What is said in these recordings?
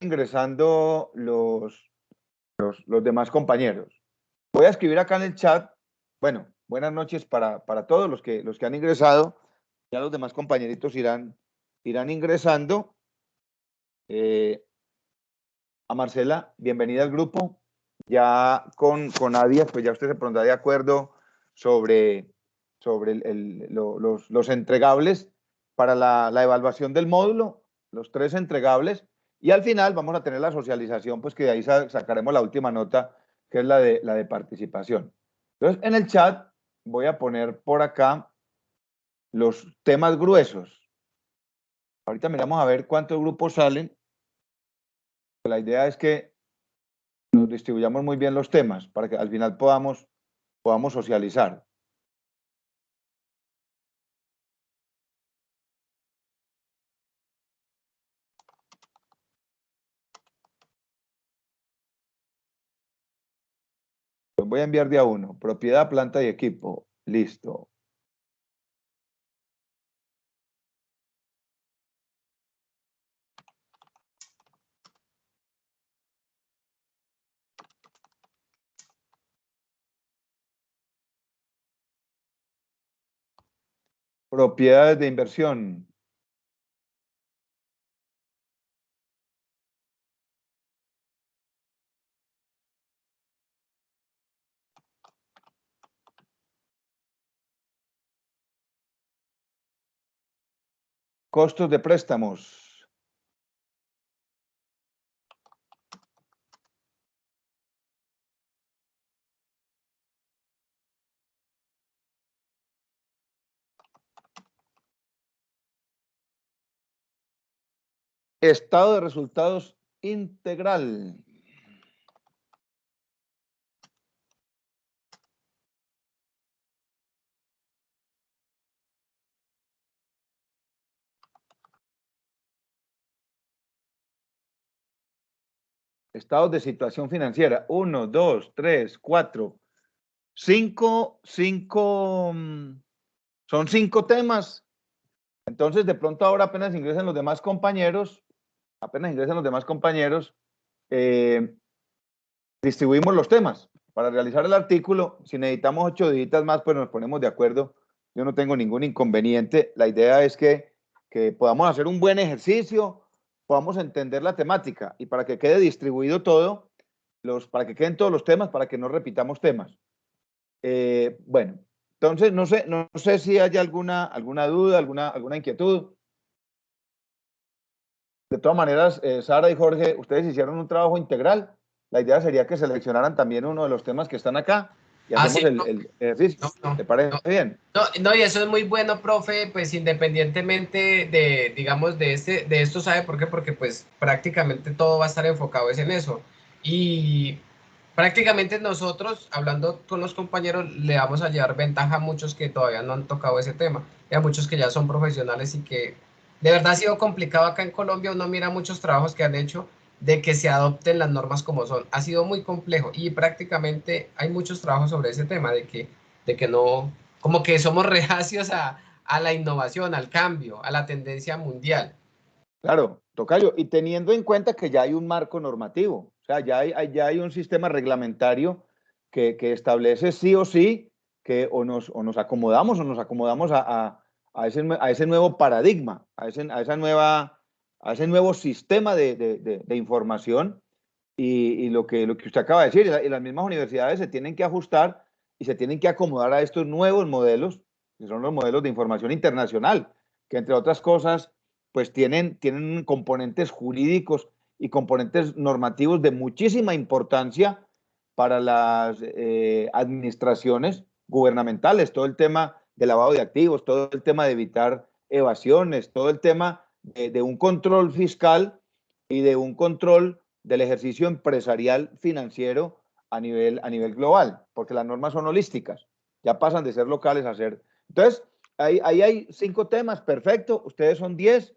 ingresando los demás compañeros. Voy a escribir acá en el chat, bueno, buenas noches para todos los que han ingresado. Ya los demás compañeritos irán ingresando. A Marcela, bienvenida al grupo. Ya con Adia, pues ya usted se pondrá de acuerdo sobre los entregables para la evaluación del módulo, los 3 entregables, y al final vamos a tener la socialización, pues que de ahí sacaremos la última nota, que es la de participación. Entonces, en el chat voy a poner por acá los temas gruesos. Ahorita miramos a ver cuántos grupos salen. La idea es que nos distribuyamos muy bien los temas para que al final podamos socializar. Los voy a enviar de a uno. Propiedad, planta y equipo. Listo. Propiedades de inversión. Costos de préstamos. Estado de resultados integral. Estados de situación financiera. 1, 2, 3, 4, 5, son 5 temas. Entonces, de pronto ahora apenas ingresan los demás compañeros, eh, distribuimos los temas para realizar el artículo. Si necesitamos 8 días más, pues nos ponemos de acuerdo. Yo no tengo ningún inconveniente. La idea es que podamos hacer un buen ejercicio, podamos entender la temática y para que quede distribuido todo, para que queden todos los temas, para que no repitamos temas. Bueno, entonces no sé si hay alguna duda, alguna inquietud. De todas maneras, Sara y Jorge, ustedes hicieron un trabajo integral. La idea sería que seleccionaran también uno de los temas que están acá y Ah, hacemos sí, el ejercicio. no, no, ¿Te parece no, bien? no, y eso es muy bueno, profe, pues independientemente de, digamos, de esto, ¿sabe por qué? Porque pues prácticamente todo va a estar enfocado es en eso. Y prácticamente nosotros, hablando con los compañeros, le vamos a llevar ventaja a muchos que todavía no han tocado ese tema, y a muchos que ya son profesionales y que de verdad ha sido complicado acá en Colombia. Uno mira muchos trabajos que han hecho de que se adopten las normas como son. Ha sido muy complejo y prácticamente hay muchos trabajos sobre ese tema, de que no, como que somos reacios a la innovación, al cambio, a la tendencia mundial. Claro, tocayo. Y teniendo en cuenta que ya hay un marco normativo, o sea, ya hay un sistema reglamentario que establece sí o sí que o nos acomodamos a ese nuevo paradigma, a ese nuevo sistema de información. Y lo que usted acaba de decir, y las mismas universidades se tienen que ajustar y se tienen que acomodar a estos nuevos modelos, que son los modelos de información internacional, que entre otras cosas, pues tienen componentes jurídicos y componentes normativos de muchísima importancia para las administraciones gubernamentales, todo el tema de lavado de activos, todo el tema de evitar evasiones, todo el tema de un control fiscal y de un control del ejercicio empresarial financiero a nivel global, porque las normas son holísticas, ya pasan de ser locales a ser. Entonces, ahí hay 5 temas, perfecto, ustedes son 10,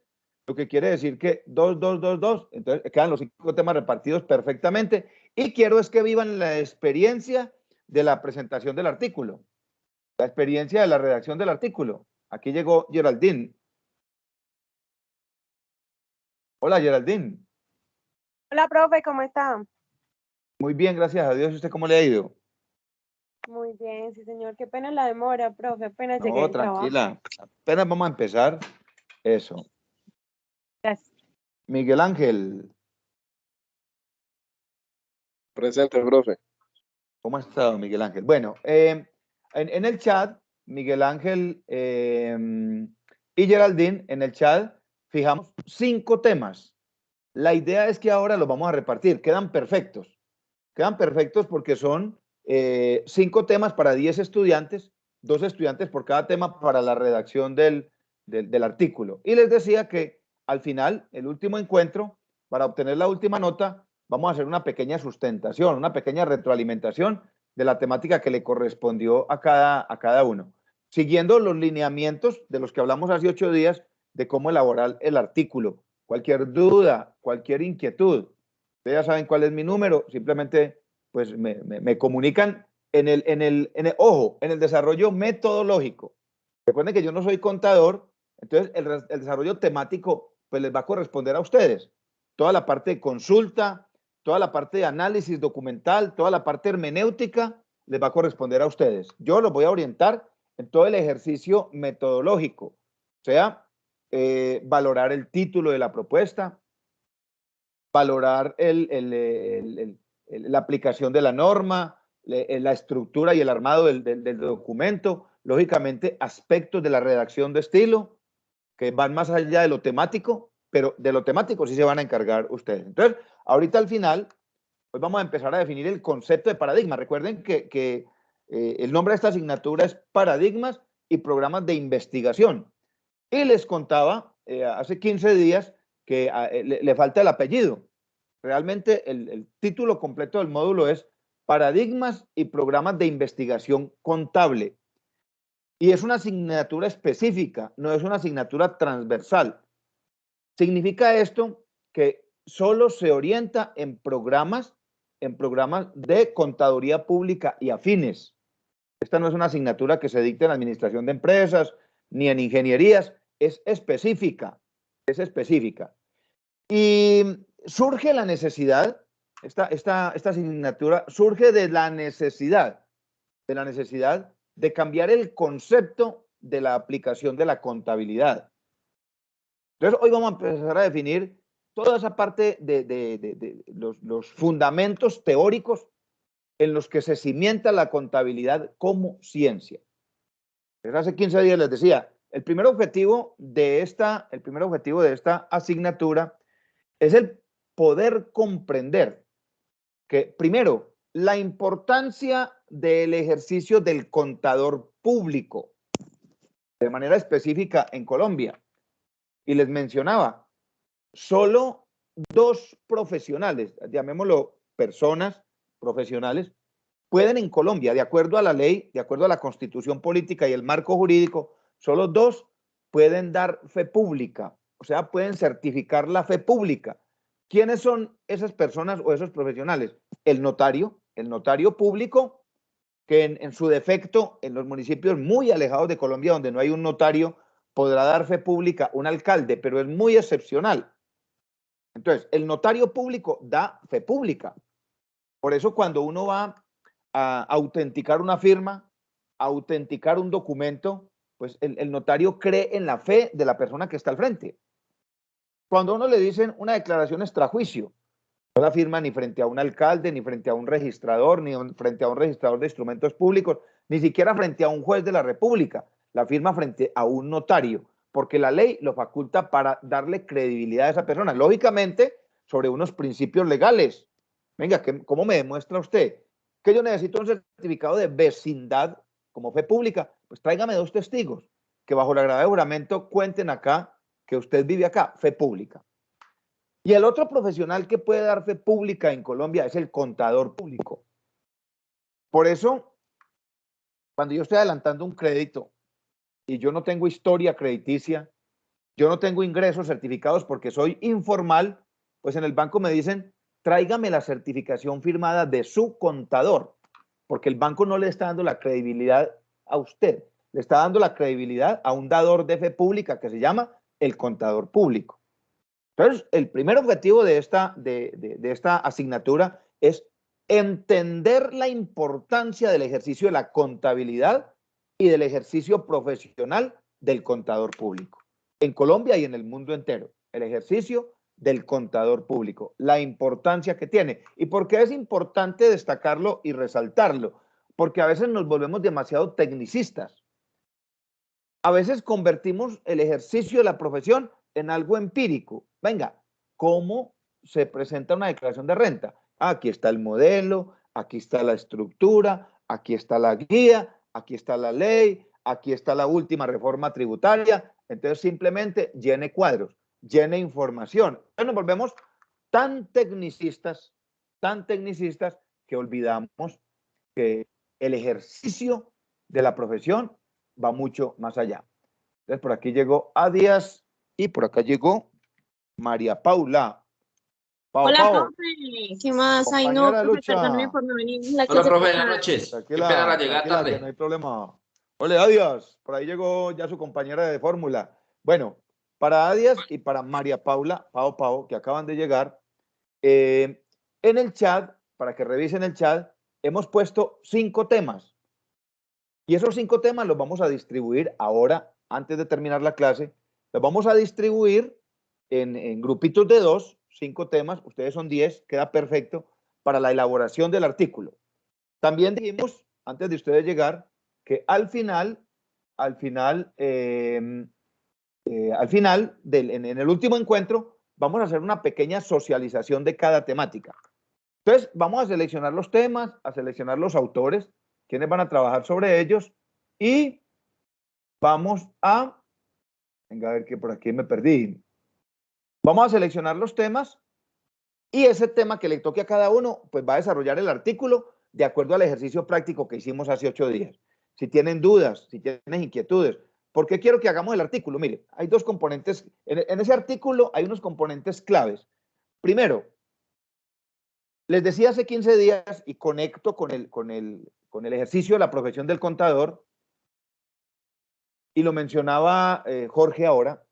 lo que quiere decir que 2, 2, 2, 2, entonces quedan los 5 temas repartidos perfectamente y quiero es que vivan la experiencia de la presentación del artículo, la experiencia de la redacción del artículo. Aquí llegó Geraldine. Hola, Geraldine. Hola, profe, ¿cómo está? Muy bien, gracias a Dios. ¿Y usted cómo le ha ido? Muy bien, sí, señor. Qué pena la demora, profe. Apenas llegué No, del trabajo. tranquila. Apenas vamos a empezar. Eso. Gracias. Miguel Ángel, Presente, profe. ¿cómo has estado, Miguel Ángel? Bueno, en el chat, Miguel Ángel y Geraldine, en el chat, fijamos 5 temas. La idea es que ahora los vamos a repartir. Quedan perfectos. Quedan perfectos porque son 5 temas para 10 estudiantes, 2 estudiantes por cada tema para la redacción del artículo. Y les decía que al final, el último encuentro, para obtener la última nota, vamos a hacer una pequeña sustentación, una pequeña retroalimentación de la temática que le correspondió a cada uno, siguiendo los lineamientos de los que hablamos hace 8 días de cómo elaborar el artículo. Cualquier duda, cualquier inquietud, ustedes ya saben cuál es mi número, simplemente pues me comunican ojo, en el desarrollo metodológico. Recuerden que yo no soy contador, entonces el desarrollo temático pues les va a corresponder a ustedes. Toda la parte de consulta, toda la parte de análisis documental, toda la parte hermenéutica les va a corresponder a ustedes. Yo los voy a orientar en todo el ejercicio metodológico, o sea, valorar el título de la propuesta, valorar la aplicación de la norma, la estructura y el armado del documento, lógicamente aspectos de la redacción de estilo que van más allá de lo temático, pero de lo temático sí se van a encargar ustedes. Entonces, ahorita al final, pues vamos a empezar a definir el concepto de paradigma. Recuerden que el nombre de esta asignatura es Paradigmas y Programas de Investigación. Y les contaba hace 15 días que le falta el apellido. Realmente el título completo del módulo es Paradigmas y Programas de Investigación Contable. Y es una asignatura específica, no es una asignatura transversal. Significa esto que solo se orienta en programas de contaduría pública y afines. Esta no es una asignatura que se dicte en administración de empresas ni en ingenierías, es específica, es específica. Y surge la necesidad, esta asignatura surge de la necesidad de cambiar el concepto de la aplicación de la contabilidad. Entonces, hoy vamos a empezar a definir toda esa parte de los fundamentos teóricos en los que se cimienta la contabilidad como ciencia. Desde hace 15 días les decía, el primer objetivo de esta asignatura es el poder comprender que, primero, la importancia del ejercicio del contador público, de manera específica en Colombia. Y les mencionaba, solo 2 profesionales, llamémoslo personas profesionales, pueden en Colombia, de acuerdo a la ley, de acuerdo a la constitución política y el marco jurídico, solo 2 pueden dar fe pública, o sea, pueden certificar la fe pública. ¿Quiénes son esas personas o esos profesionales? El notario público, que en su defecto, en los municipios muy alejados de Colombia, donde no hay un notario, podrá dar fe pública un alcalde, pero es muy excepcional. Entonces, el notario público da fe pública. Por eso cuando uno va a autenticar una firma, a autenticar un documento, pues el notario cree en la fe de la persona que está al frente. Cuando a uno le dicen una declaración extrajuicio, no la firma ni frente a un alcalde, ni frente a un registrador, ni frente a un registrador de instrumentos públicos, ni siquiera frente a un juez de la República. La firma frente a un notario, porque la ley lo faculta para darle credibilidad a esa persona. Lógicamente, sobre unos principios legales. Venga, ¿cómo me demuestra usted que yo necesito un certificado de vecindad como fe pública? Pues tráigame 2 testigos que bajo la grave juramento cuenten acá que usted vive acá, fe pública. Y el otro profesional que puede dar fe pública en Colombia es el contador público. Por eso, cuando yo estoy adelantando un crédito y yo no tengo historia crediticia, yo no tengo ingresos certificados porque soy informal, pues en el banco me dicen, tráigame la certificación firmada de su contador, porque el banco no le está dando la credibilidad a usted, le está dando la credibilidad a un dador de fe pública que se llama el contador público. Entonces, el primer objetivo de esta asignatura es entender la importancia del ejercicio de la contabilidad y del ejercicio profesional del contador público. En Colombia y en el mundo entero, el ejercicio del contador público, la importancia que tiene. ¿Y por qué es importante destacarlo y resaltarlo? Porque a veces nos volvemos demasiado tecnicistas. A veces convertimos el ejercicio de la profesión en algo empírico. Venga, ¿cómo se presenta una declaración de renta? Aquí está el modelo, aquí está la estructura, aquí está la guía, aquí está la ley, aquí está la última reforma tributaria. Entonces simplemente llene cuadros, llene información. Entonces nos volvemos tan tecnicistas que olvidamos que el ejercicio de la profesión va mucho más allá. Entonces por aquí llegó Adias y por acá llegó María Paula. Hola, Pau. profe. ¿Qué más? Ay, no, Compañera de profe, lucha. perdóneme por no venir a la Hola, clase profe, buenas pasada. noches. Qué Tranquila, pena la llegada tranquila, que tarde. no hay problema. Hola, Adias. Por ahí llegó ya su compañera de fórmula. Bueno, para Adias y para María Paula, Pau, que acaban de llegar, en el chat, para que revisen el chat, hemos puesto 5 temas. Y esos 5 temas los vamos a distribuir ahora, antes de terminar la clase, los vamos a distribuir en grupitos de 2, 5 temas, ustedes son 10, queda perfecto, para la elaboración del artículo. También dijimos, antes de ustedes llegar, que al final, en el último encuentro, vamos a hacer una pequeña socialización de cada temática. Entonces, vamos a seleccionar los temas, a seleccionar los autores, quienes van a trabajar sobre ellos, y vamos a, venga a ver que por aquí me perdí, vamos a seleccionar los temas, y ese tema que le toque a cada uno, pues va a desarrollar el artículo de acuerdo al ejercicio práctico que hicimos hace 8 días. Si tienen dudas, si tienen inquietudes, ¿por qué quiero que hagamos el artículo? Mire, hay 2 componentes, en ese artículo hay unos componentes claves. Primero, les decía hace 15 días, y conecto con el ejercicio de la profesión del contador, y lo mencionaba Jorge ahora,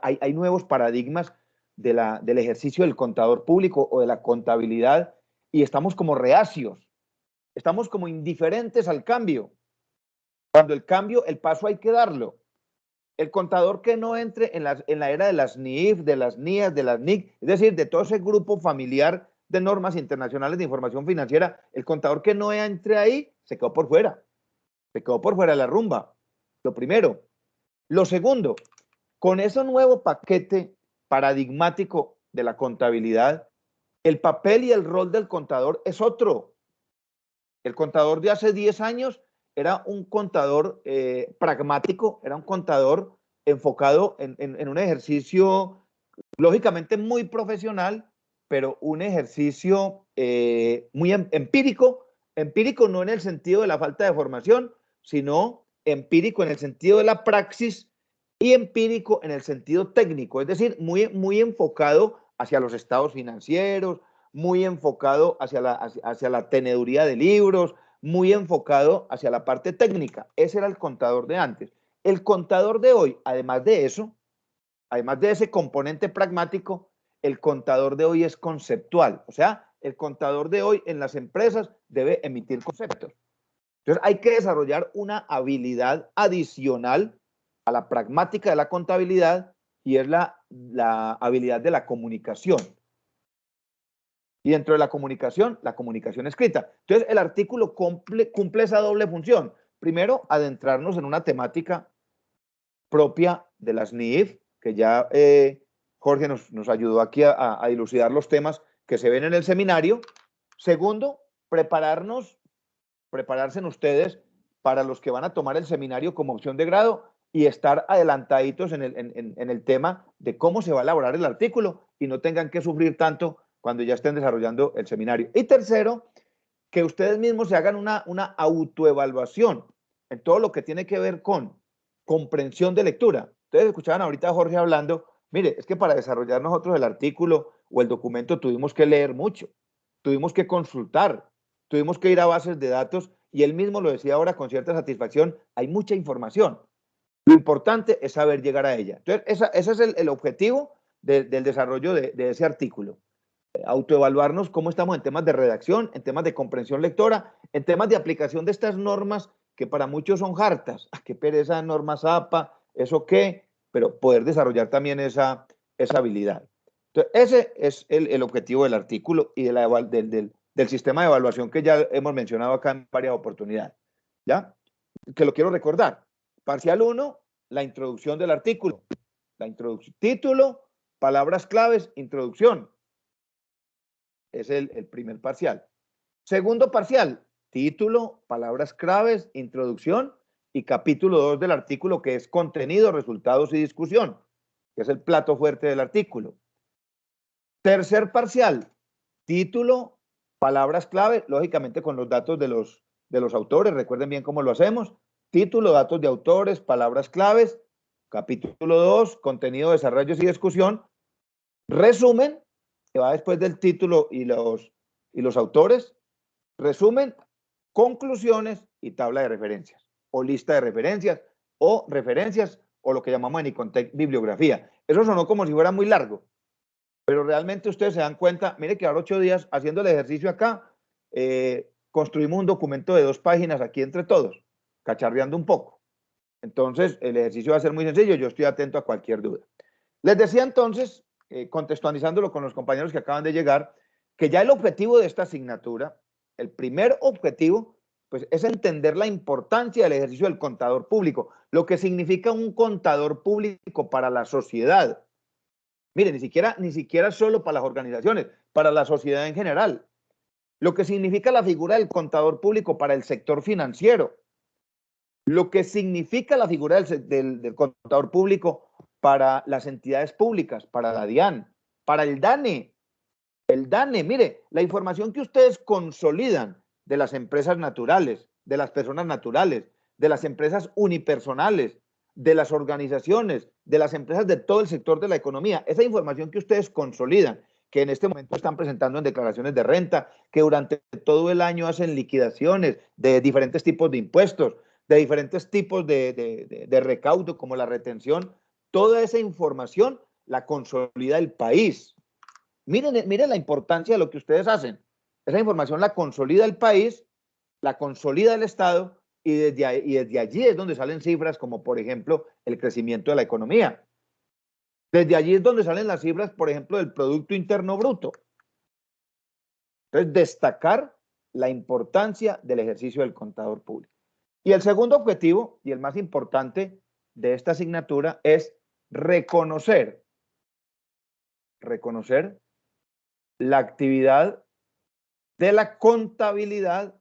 hay nuevos paradigmas del ejercicio del contador público o de la contabilidad, y estamos como reacios, estamos como indiferentes al cambio. Cuando el cambio, el paso hay que darlo. El contador que no entre en la era de las NIF, de las NIAS, de las NIC, es decir, de todo ese grupo familiar de normas internacionales de información financiera, el contador que no entre ahí se quedó por fuera de la rumba. Lo primero. Lo segundo, con ese nuevo paquete paradigmático de la contabilidad, el papel y el rol del contador es otro. El contador de hace 10 años era un contador pragmático, era un contador enfocado en un ejercicio lógicamente muy profesional, pero un ejercicio muy empírico no en el sentido de la falta de formación, sino empírico en el sentido de la praxis y empírico en el sentido técnico, es decir, muy enfocado hacia los estados financieros, muy enfocado hacia la teneduría de libros, muy enfocado hacia la parte técnica. Ese era el contador de antes. El contador de hoy, además de eso, además de ese componente pragmático, el contador de hoy es conceptual. O sea, el contador de hoy en las empresas debe emitir conceptos. Entonces, hay que desarrollar una habilidad adicional a la pragmática de la contabilidad, y es la habilidad de la comunicación. Y dentro de la comunicación escrita. Entonces, el artículo cumple esa doble función. Primero, adentrarnos en una temática propia de las NIF, que ya Jorge nos ayudó aquí a dilucidar los temas que se ven en el seminario. Segundo, prepararse en ustedes para los que van a tomar el seminario como opción de grado y estar adelantaditos en el tema de cómo se va a elaborar el artículo y no tengan que sufrir tanto cuando ya estén desarrollando el seminario. Y tercero, que ustedes mismos se hagan una autoevaluación en todo lo que tiene que ver con comprensión de lectura. Ustedes escuchaban ahorita a Jorge hablando, mire, es que para desarrollar nosotros el artículo o el documento tuvimos que leer mucho, tuvimos que consultar, tuvimos que ir a bases de datos, y él mismo lo decía ahora con cierta satisfacción, hay mucha información. Lo importante es saber llegar a ella. Entonces, ese es el objetivo del desarrollo de ese artículo. Autoevaluarnos cómo estamos en temas de redacción, en temas de comprensión lectora, en temas de aplicación de estas normas que para muchos son hartas. ¡Ah, qué pereza, normas APA! ¿Eso qué? Pero poder desarrollar también esa habilidad. Entonces, ese es el objetivo del artículo y del sistema de evaluación que ya hemos mencionado acá en varias oportunidades. ¿Ya? Que lo quiero recordar. Parcial 1, la introducción del artículo. La introducción. Título, palabras claves, introducción. Es el primer parcial. Segundo parcial, título, palabras claves, introducción y capítulo 2 del artículo, que es contenido, resultados y discusión, que es el plato fuerte del artículo. Tercer parcial, título, palabras clave, lógicamente con los datos de los autores, recuerden bien cómo lo hacemos. Título, datos de autores, palabras claves. Capítulo 2, contenido, desarrollos y discusión. Resumen, que va después del título y los autores. Resumen, conclusiones y tabla de referencias, o lista de referencias, o lo que llamamos en Icontec bibliografía. Eso sonó como si fuera muy largo, pero realmente ustedes se dan cuenta, mire que ahora 8 días haciendo el ejercicio acá, construimos un documento de 2 páginas aquí entre todos, cacharreando un poco. Entonces, el ejercicio va a ser muy sencillo, yo estoy atento a cualquier duda. Les decía entonces, contextualizándolo con los compañeros que acaban de llegar, que ya el objetivo de esta asignatura, el primer objetivo, pues es entender la importancia del ejercicio del contador público, lo que significa un contador público para la sociedad. Mire, ni siquiera solo para las organizaciones, para la sociedad en general. Lo que significa la figura del contador público para el sector financiero. Lo que significa la figura del contador público para las entidades públicas, para la DIAN, para el DANE. El DANE, mire, la información que ustedes consolidan de las empresas naturales, de las personas naturales, de las empresas unipersonales, de las organizaciones, de las empresas de todo el sector de la economía, esa información que ustedes consolidan, que en este momento están presentando en declaraciones de renta, que durante todo el año hacen liquidaciones de diferentes tipos de impuestos, de diferentes tipos de recaudo, como la retención, toda esa información la consolida el país. Miren la importancia de lo que ustedes hacen. Esa información la consolida el país, la consolida el Estado y desde allí es donde salen cifras como, por ejemplo, el crecimiento de la economía. Desde allí es donde salen las cifras, por ejemplo, del Producto Interno Bruto. Entonces, destacar la importancia del ejercicio del contador público. Y el segundo objetivo, y el más importante de esta asignatura, es reconocer la actividad de la contabilidad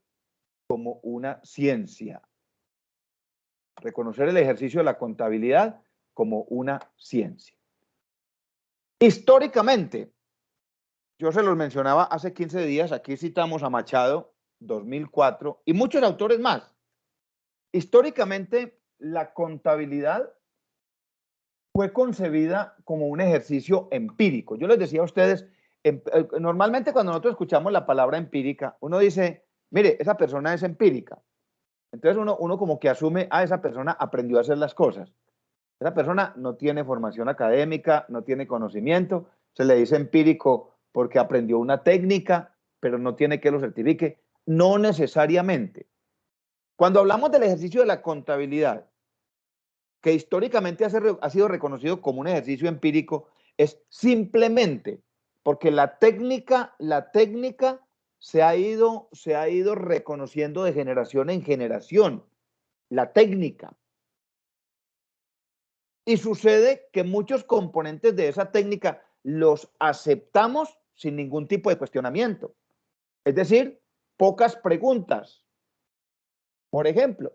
como una ciencia. Reconocer el ejercicio de la contabilidad como una ciencia. Históricamente, yo se los mencionaba hace 15 días, aquí citamos a Machado, 2004, y muchos autores más. Históricamente, la contabilidad fue concebida como un ejercicio empírico. Yo les decía a ustedes, normalmente cuando nosotros escuchamos la palabra empírica, uno dice, mire, esa persona es empírica. Entonces uno como que asume, esa persona aprendió a hacer las cosas. Esa persona no tiene formación académica, no tiene conocimiento, se le dice empírico porque aprendió una técnica, pero no tiene que lo certifique. No necesariamente. Cuando hablamos del ejercicio de la contabilidad, que históricamente ha sido reconocido como un ejercicio empírico, es simplemente porque la técnica se ha ido reconociendo de generación en generación. La técnica. Y sucede que muchos componentes de esa técnica los aceptamos sin ningún tipo de cuestionamiento. Es decir, pocas preguntas. Por ejemplo,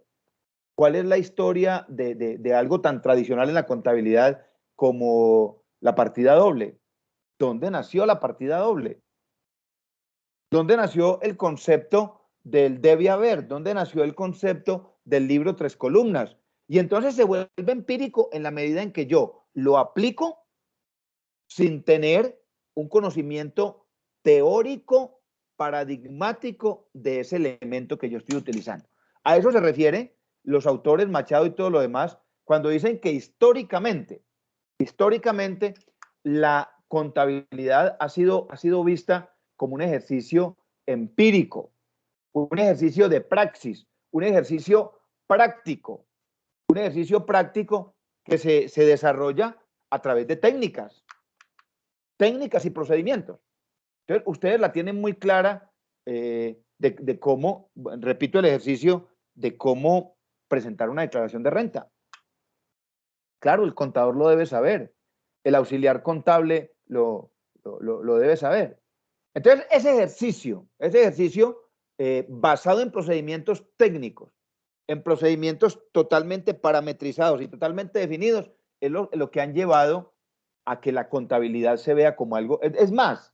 ¿cuál es la historia de algo tan tradicional en la contabilidad como la partida doble? ¿Dónde nació la partida doble? ¿Dónde nació el concepto del debe haber? ¿Dónde nació el concepto del libro 3 columnas? Y entonces se vuelve empírico en la medida en que yo lo aplico sin tener un conocimiento teórico, paradigmático de ese elemento que yo estoy utilizando. A eso se refiere los autores Machado y todo lo demás cuando dicen que históricamente la contabilidad ha sido vista como un ejercicio empírico, un ejercicio de praxis, un ejercicio práctico que se desarrolla a través de técnicas y procedimientos. Entonces, ustedes la tienen muy clara de cómo, repito el ejercicio, de cómo presentar una declaración de renta. Claro, el contador lo debe saber, el auxiliar contable lo debe saber. Entonces, ese ejercicio basado en procedimientos técnicos, en procedimientos totalmente parametrizados y totalmente definidos, es lo que han llevado a que la contabilidad se vea como algo, es más,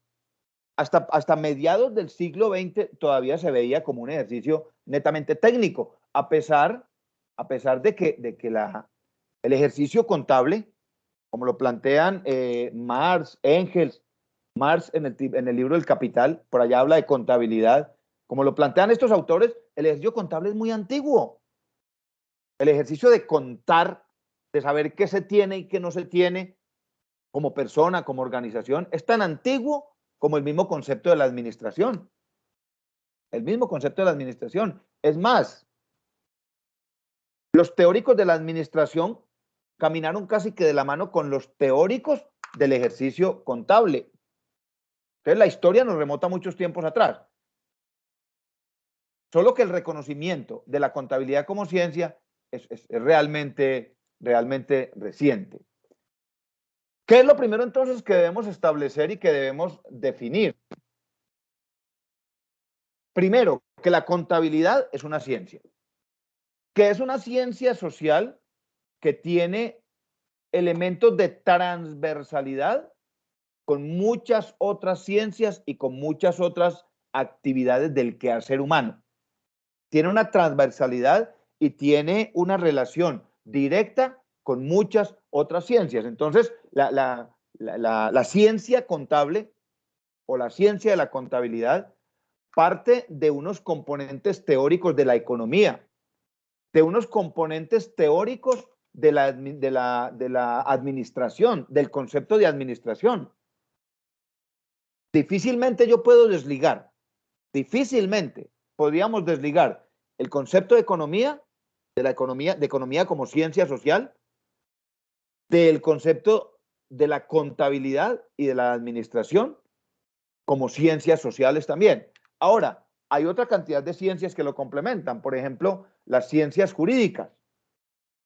hasta mediados del siglo XX todavía se veía como un ejercicio netamente técnico, a pesar de que el ejercicio contable, como lo plantean Marx, Engels, Marx en el libro del Capital, por allá habla de contabilidad, como lo plantean estos autores, el ejercicio contable es muy antiguo. El ejercicio de contar, de saber qué se tiene y qué no se tiene como persona, como organización, es tan antiguo como el mismo concepto de la administración. El mismo concepto de la administración. Es más, los teóricos de la administración caminaron casi que de la mano con los teóricos del ejercicio contable. Entonces la historia nos remota muchos tiempos atrás. Solo que el reconocimiento de la contabilidad como ciencia es realmente reciente. ¿Qué es lo primero entonces que debemos establecer y que debemos definir? Primero, que la contabilidad es una ciencia, que es una ciencia social que tiene elementos de transversalidad con muchas otras ciencias y con muchas otras actividades del quehacer humano. Tiene una transversalidad y tiene una relación directa con muchas otras ciencias. Entonces, la ciencia contable o la ciencia de la contabilidad parte de unos componentes teóricos de la economía, de unos componentes teóricos de la administración, del concepto de administración. Difícilmente yo puedo desligar, difícilmente podríamos desligar el concepto de economía, de economía como ciencia social, del concepto de la contabilidad y de la administración como ciencias sociales también. Ahora, hay otra cantidad de ciencias que lo complementan, por ejemplo, las ciencias jurídicas.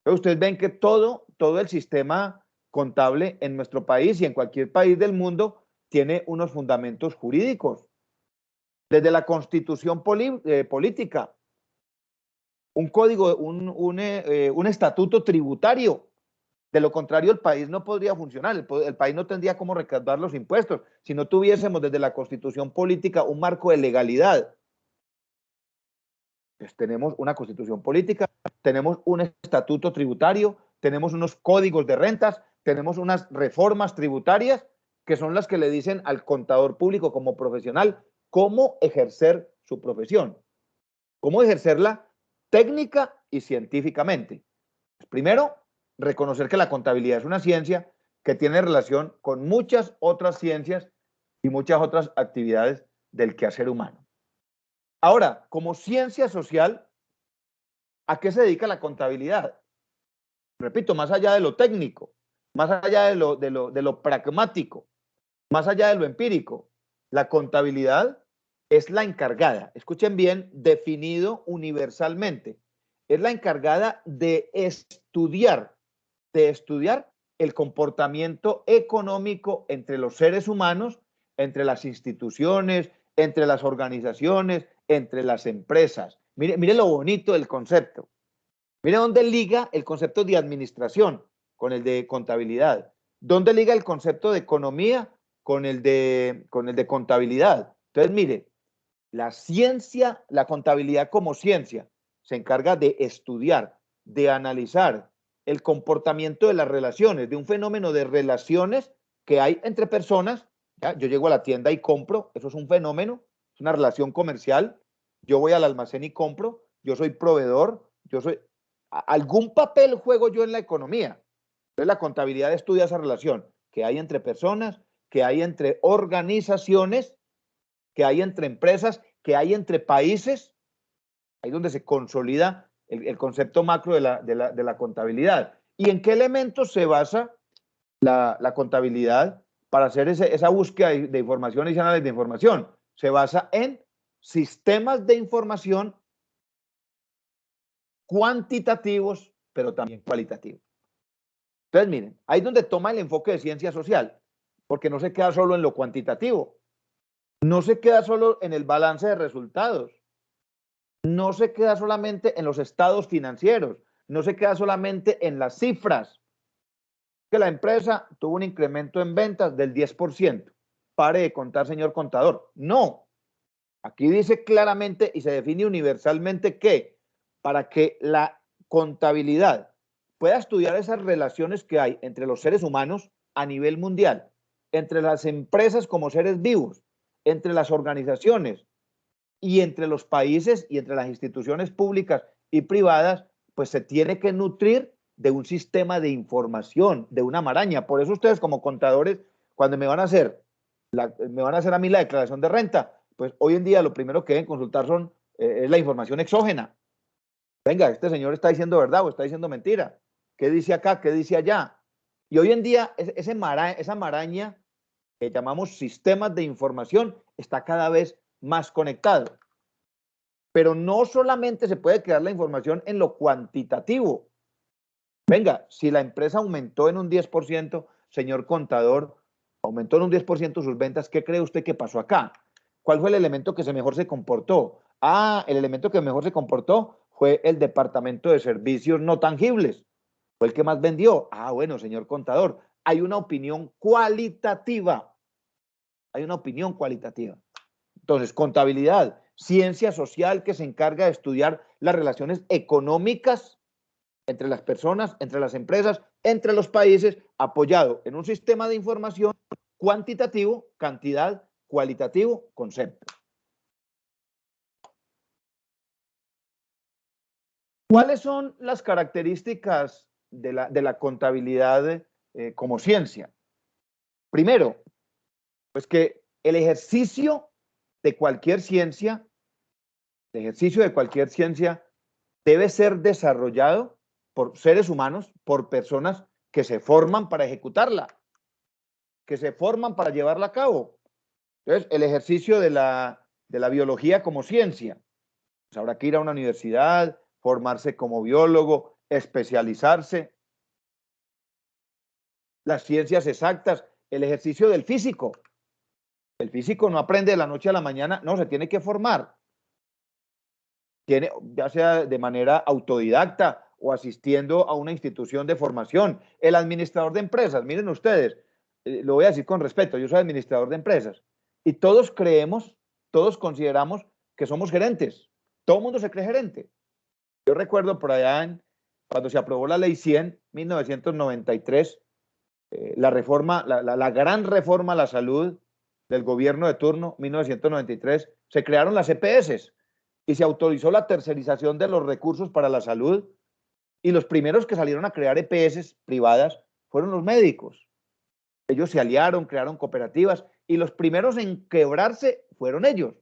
Pero ustedes ven que todo el sistema contable en nuestro país y en cualquier país del mundo tiene unos fundamentos jurídicos. Desde la constitución política, un código, un estatuto tributario. De lo contrario, el país no podría funcionar, el país no tendría cómo recaudar los impuestos si no tuviésemos desde la constitución política un marco de legalidad. Pues tenemos una constitución política, tenemos un estatuto tributario, tenemos unos códigos de rentas, tenemos unas reformas tributarias que son las que le dicen al contador público como profesional cómo ejercer su profesión, cómo ejercerla técnica y científicamente. Pues primero, reconocer que la contabilidad es una ciencia que tiene relación con muchas otras ciencias y muchas otras actividades del quehacer humano. Ahora, como ciencia social, ¿a qué se dedica la contabilidad? Repito, más allá de lo técnico, más allá de lo pragmático, más allá de lo empírico, la contabilidad es la encargada, escuchen bien, definido universalmente, es la encargada de estudiar el comportamiento económico entre los seres humanos, entre las instituciones, entre las organizaciones, entre las empresas. Mire lo bonito del concepto. Mire dónde liga el concepto de administración con el de contabilidad. ¿Dónde liga el concepto de economía con el de contabilidad? Entonces, mire, la ciencia, la contabilidad como ciencia, se encarga de estudiar, de analizar el comportamiento de las relaciones, de un fenómeno de relaciones que hay entre personas. ¿Ya? Yo llego a la tienda y compro, eso es un fenómeno, es una relación comercial. Yo voy al almacén y compro, yo soy proveedor, algún papel juego yo en la economía. Entonces la contabilidad estudia esa relación. que hay entre personas, que hay entre organizaciones, que hay entre empresas, que hay entre países, ahí donde se consolida el concepto macro de la contabilidad. ¿Y en qué elementos se basa la contabilidad para hacer esa búsqueda de información y ese análisis de información? Se basa en sistemas de información cuantitativos, pero también cualitativos. Entonces, miren, ahí es donde toma el enfoque de ciencia social, porque no se queda solo en lo cuantitativo, no se queda solo en el balance de resultados, no se queda solamente en los estados financieros, no se queda solamente en las cifras, que la empresa tuvo un incremento en ventas del 10%. Pare de contar, señor contador. No, aquí dice claramente y se define universalmente que para que la contabilidad pueda estudiar esas relaciones que hay entre los seres humanos a nivel mundial, entre las empresas como seres vivos, entre las organizaciones y entre los países y entre las instituciones públicas y privadas, pues se tiene que nutrir de un sistema de información, de una maraña. Por eso ustedes como contadores, cuando me van a hacer a mí la declaración de renta, pues hoy en día lo primero que deben consultar es la información exógena. Venga, este señor está diciendo verdad o está diciendo mentira. ¿Qué dice acá? ¿Qué dice allá? Y hoy en día esa maraña que llamamos sistemas de información está cada vez más conectado. Pero no solamente se puede crear la información en lo cuantitativo. Venga, si la empresa aumentó en un 10%, señor contador, aumentó en un 10% sus ventas, ¿qué cree usted que pasó acá? ¿Cuál fue el elemento que mejor se comportó? Ah, el elemento que mejor se comportó fue el departamento de servicios no tangibles. Fue el que más vendió. Ah, bueno, señor contador, hay una opinión cualitativa. Hay una opinión cualitativa. Entonces, contabilidad, ciencia social que se encarga de estudiar las relaciones económicas entre las personas, entre las empresas, entre los países, apoyado en un sistema de información cuantitativo, cantidad, cualitativo, concepto. ¿Cuáles son las características de la contabilidad como ciencia? Primero, pues que el ejercicio de cualquier ciencia, debe ser desarrollado por seres humanos, por personas que se forman para ejecutarla, que se forman para llevarla a cabo. Entonces, el ejercicio de la biología como ciencia, pues habrá que ir a una universidad, formarse como biólogo, especializarse. Las ciencias exactas, el ejercicio del físico. El físico no aprende de la noche a la mañana, no, se tiene que formar. Ya sea de manera autodidacta o asistiendo a una institución de formación. El administrador de empresas, miren ustedes, lo voy a decir con respeto, yo soy administrador de empresas y todos consideramos que somos gerentes. Todo el mundo se cree gerente. Yo recuerdo por allá cuando se aprobó la ley 100, 1993, la gran reforma a la salud del gobierno de turno, 1993, se crearon las EPS y se autorizó la tercerización de los recursos para la salud. Y los primeros que salieron a crear EPS privadas fueron los médicos. Ellos se aliaron, crearon cooperativas y los primeros en quebrarse fueron ellos,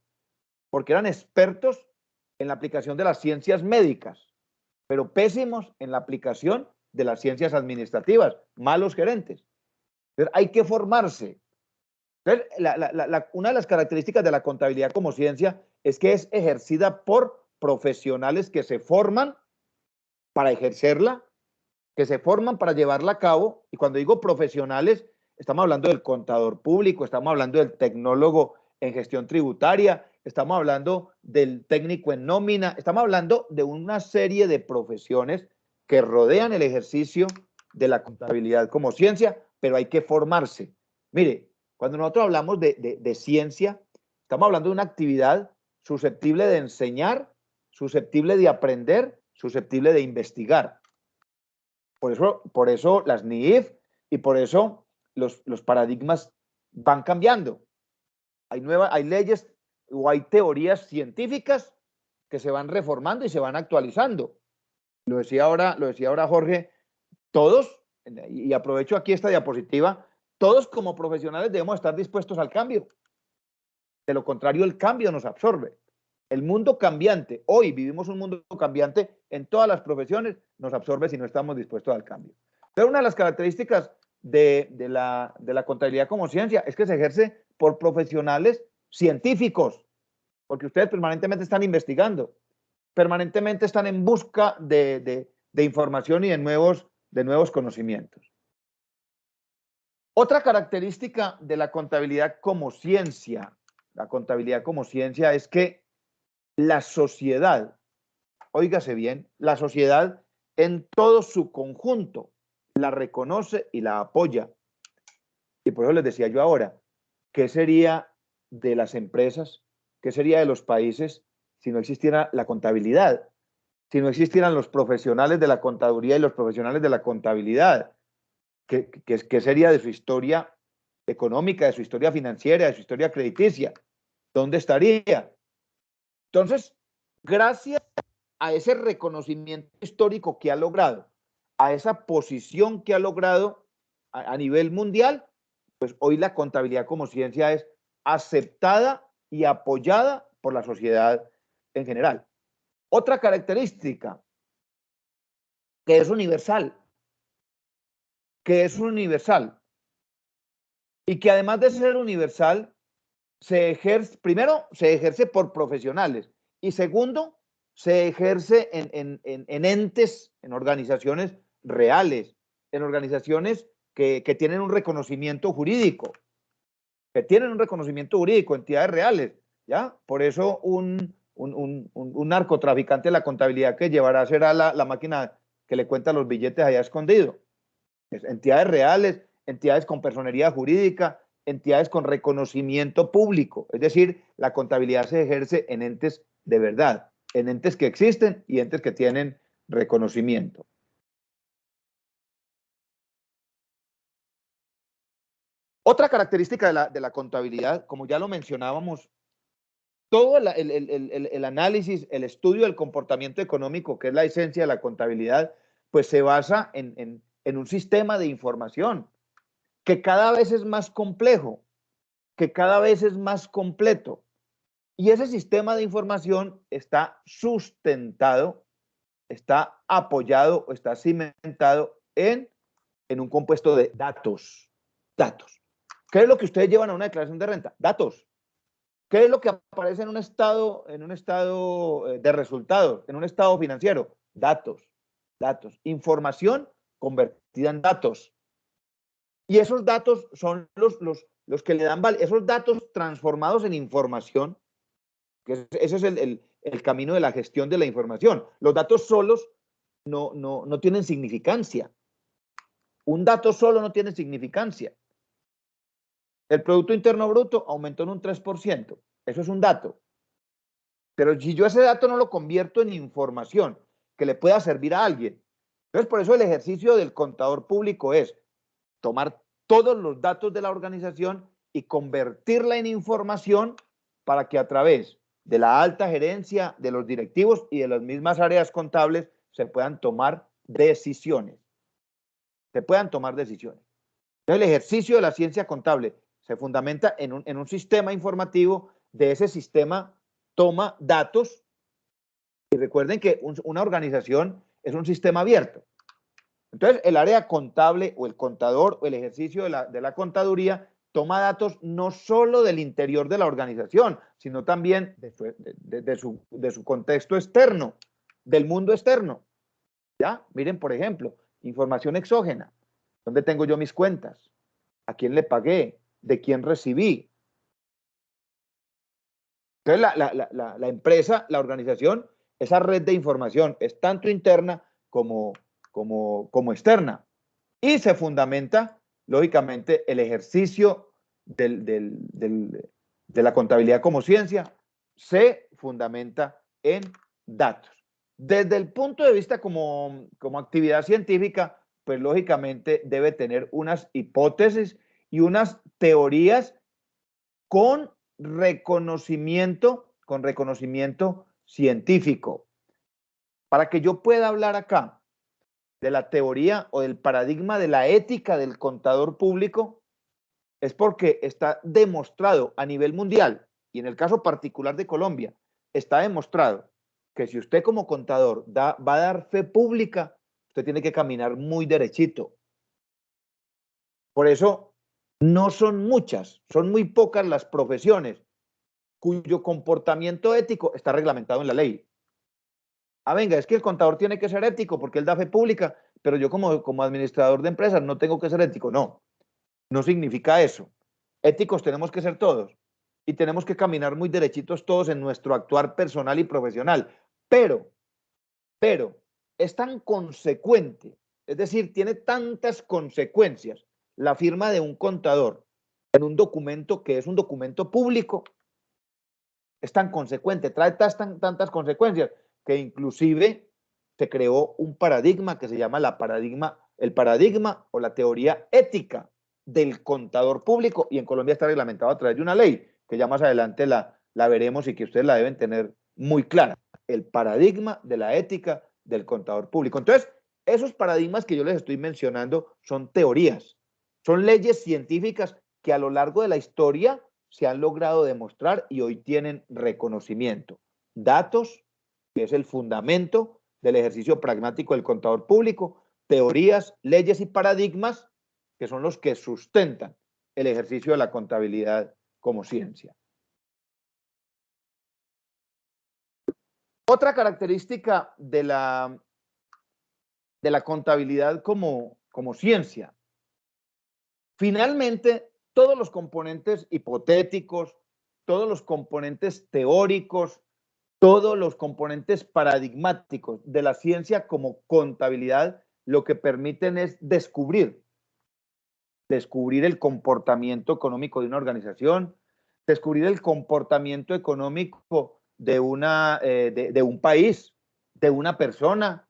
porque eran expertos en la aplicación de las ciencias médicas, pero pésimos en la aplicación de las ciencias administrativas, malos gerentes. Entonces, hay que formarse. Entonces, una de las características de la contabilidad como ciencia es que es ejercida por profesionales que se forman para ejercerla, que se forman para llevarla a cabo. Y cuando digo profesionales, estamos hablando del contador público, estamos hablando del tecnólogo en gestión tributaria, estamos hablando del técnico en nómina, estamos hablando de una serie de profesiones que rodean el ejercicio de la contabilidad como ciencia, pero hay que formarse. Mire, cuando nosotros hablamos de ciencia, estamos hablando de una actividad susceptible de enseñar, susceptible de aprender, susceptible de investigar. Por eso las NIIF y por eso los paradigmas van cambiando. Hay leyes o hay teorías científicas que se van reformando y se van actualizando. Lo decía ahora Jorge, todos, y aprovecho aquí esta diapositiva todos como profesionales debemos estar dispuestos al cambio. De lo contrario, el cambio nos absorbe. El mundo cambiante, hoy vivimos un mundo cambiante en todas las profesiones, nos absorbe si no estamos dispuestos al cambio. Pero una de las características de la contabilidad como ciencia es que se ejerce por profesionales científicos, porque ustedes permanentemente están investigando, permanentemente están en busca de información y de nuevos conocimientos. Otra característica de la contabilidad como ciencia, es que la sociedad, óigase bien, la sociedad en todo su conjunto la reconoce y la apoya. Y por eso les decía yo ahora, ¿qué sería de las empresas? ¿Qué sería de los países si no existiera la contabilidad? Si no existieran los profesionales de la contaduría y los profesionales de la contabilidad, ¿qué sería de su historia económica, de su historia financiera, de su historia crediticia? ¿Dónde estaría? Entonces, gracias a ese reconocimiento histórico que ha logrado, a esa posición que ha logrado a nivel mundial, pues hoy la contabilidad como ciencia es aceptada y apoyada por la sociedad en general. Otra característica, que es universal, y que además de ser universal, primero, se ejerce por profesionales y segundo, se ejerce en entes, en organizaciones reales, en organizaciones que tienen un reconocimiento jurídico, entidades reales, ¿ya? Por eso un narcotraficante de la contabilidad que llevará será la máquina que le cuenta los billetes allá escondido. Entidades reales, entidades con personería jurídica, entidades con reconocimiento público. Es decir, la contabilidad se ejerce en entes de verdad, en entes que existen y entes que tienen reconocimiento. Otra característica de la contabilidad, como ya lo mencionábamos, todo el análisis, el estudio del comportamiento económico, que es la esencia de la contabilidad, pues se basa en un sistema de información que cada vez es más complejo, que cada vez es más completo. Y ese sistema de información está sustentado, está apoyado o está cimentado en un compuesto de datos. Datos. ¿Qué es lo que ustedes llevan a una declaración de renta? Datos. ¿Qué es lo que aparece en un estado de resultados, en un estado financiero? Datos. Datos. Información convertida en datos. Y esos datos son los que le dan valor, esos datos transformados en información, que ese es el camino de la gestión de la información. Los datos solos no tienen significancia. Un dato solo no tiene significancia. El Producto Interno Bruto aumentó en un 3%. Eso es un dato. Pero si yo ese dato no lo convierto en información que le pueda servir a alguien, entonces por eso el ejercicio del contador público es tomar todos los datos de la organización y convertirla en información para que a través de la alta gerencia, de los directivos y de las mismas áreas contables se puedan tomar decisiones. Entonces, el ejercicio de la ciencia contable se fundamenta en un sistema informativo. De ese sistema toma datos y recuerden que una organización es un sistema abierto. Entonces, el área contable o el contador o el ejercicio de la contaduría toma datos no solo del interior de la organización, sino también de su contexto externo, del mundo externo. ¿Ya? Miren, por ejemplo, información exógena. ¿Dónde tengo yo mis cuentas? ¿A quién le pagué? ¿De quién recibí? Entonces, la empresa, la organización, esa red de información es tanto interna como externa. Y se fundamenta, lógicamente, el ejercicio de la contabilidad como ciencia se fundamenta en datos. Desde el punto de vista como actividad científica, pues lógicamente debe tener unas hipótesis y unas teorías con reconocimiento científico. Para que yo pueda hablar acá de la teoría o del paradigma de la ética del contador público, es porque está demostrado a nivel mundial, y en el caso particular de Colombia, está demostrado que si usted como contador va a dar fe pública, usted tiene que caminar muy derechito. Por eso no son muchas, son muy pocas las profesiones cuyo comportamiento ético está reglamentado en la ley. Ah, venga, es que el contador tiene que ser ético porque él da fe pública, pero yo como administrador de empresas no tengo que ser ético. No, no significa eso. Éticos tenemos que ser todos y tenemos que caminar muy derechitos todos en nuestro actuar personal y profesional. Pero es tan consecuente, es decir, tiene tantas consecuencias la firma de un contador en un documento que es un documento público, es tan consecuente, trae tantas consecuencias que inclusive se creó un paradigma que se llama el paradigma o la teoría ética del contador público, y en Colombia está reglamentado a través de una ley que ya más adelante la veremos y que ustedes la deben tener muy clara, el paradigma de la ética del contador público. Entonces, esos paradigmas que yo les estoy mencionando son teorías, son leyes científicas que a lo largo de la historia se han logrado demostrar y hoy tienen reconocimiento. Datos, que es el fundamento del ejercicio pragmático del contador público, teorías, leyes y paradigmas, que son los que sustentan el ejercicio de la contabilidad como ciencia. Otra característica de la contabilidad como ciencia. Finalmente, todos los componentes hipotéticos, todos los componentes teóricos, todos los componentes paradigmáticos de la ciencia como contabilidad, lo que permiten es descubrir el comportamiento económico de una organización, descubrir el comportamiento económico de un país, de una persona,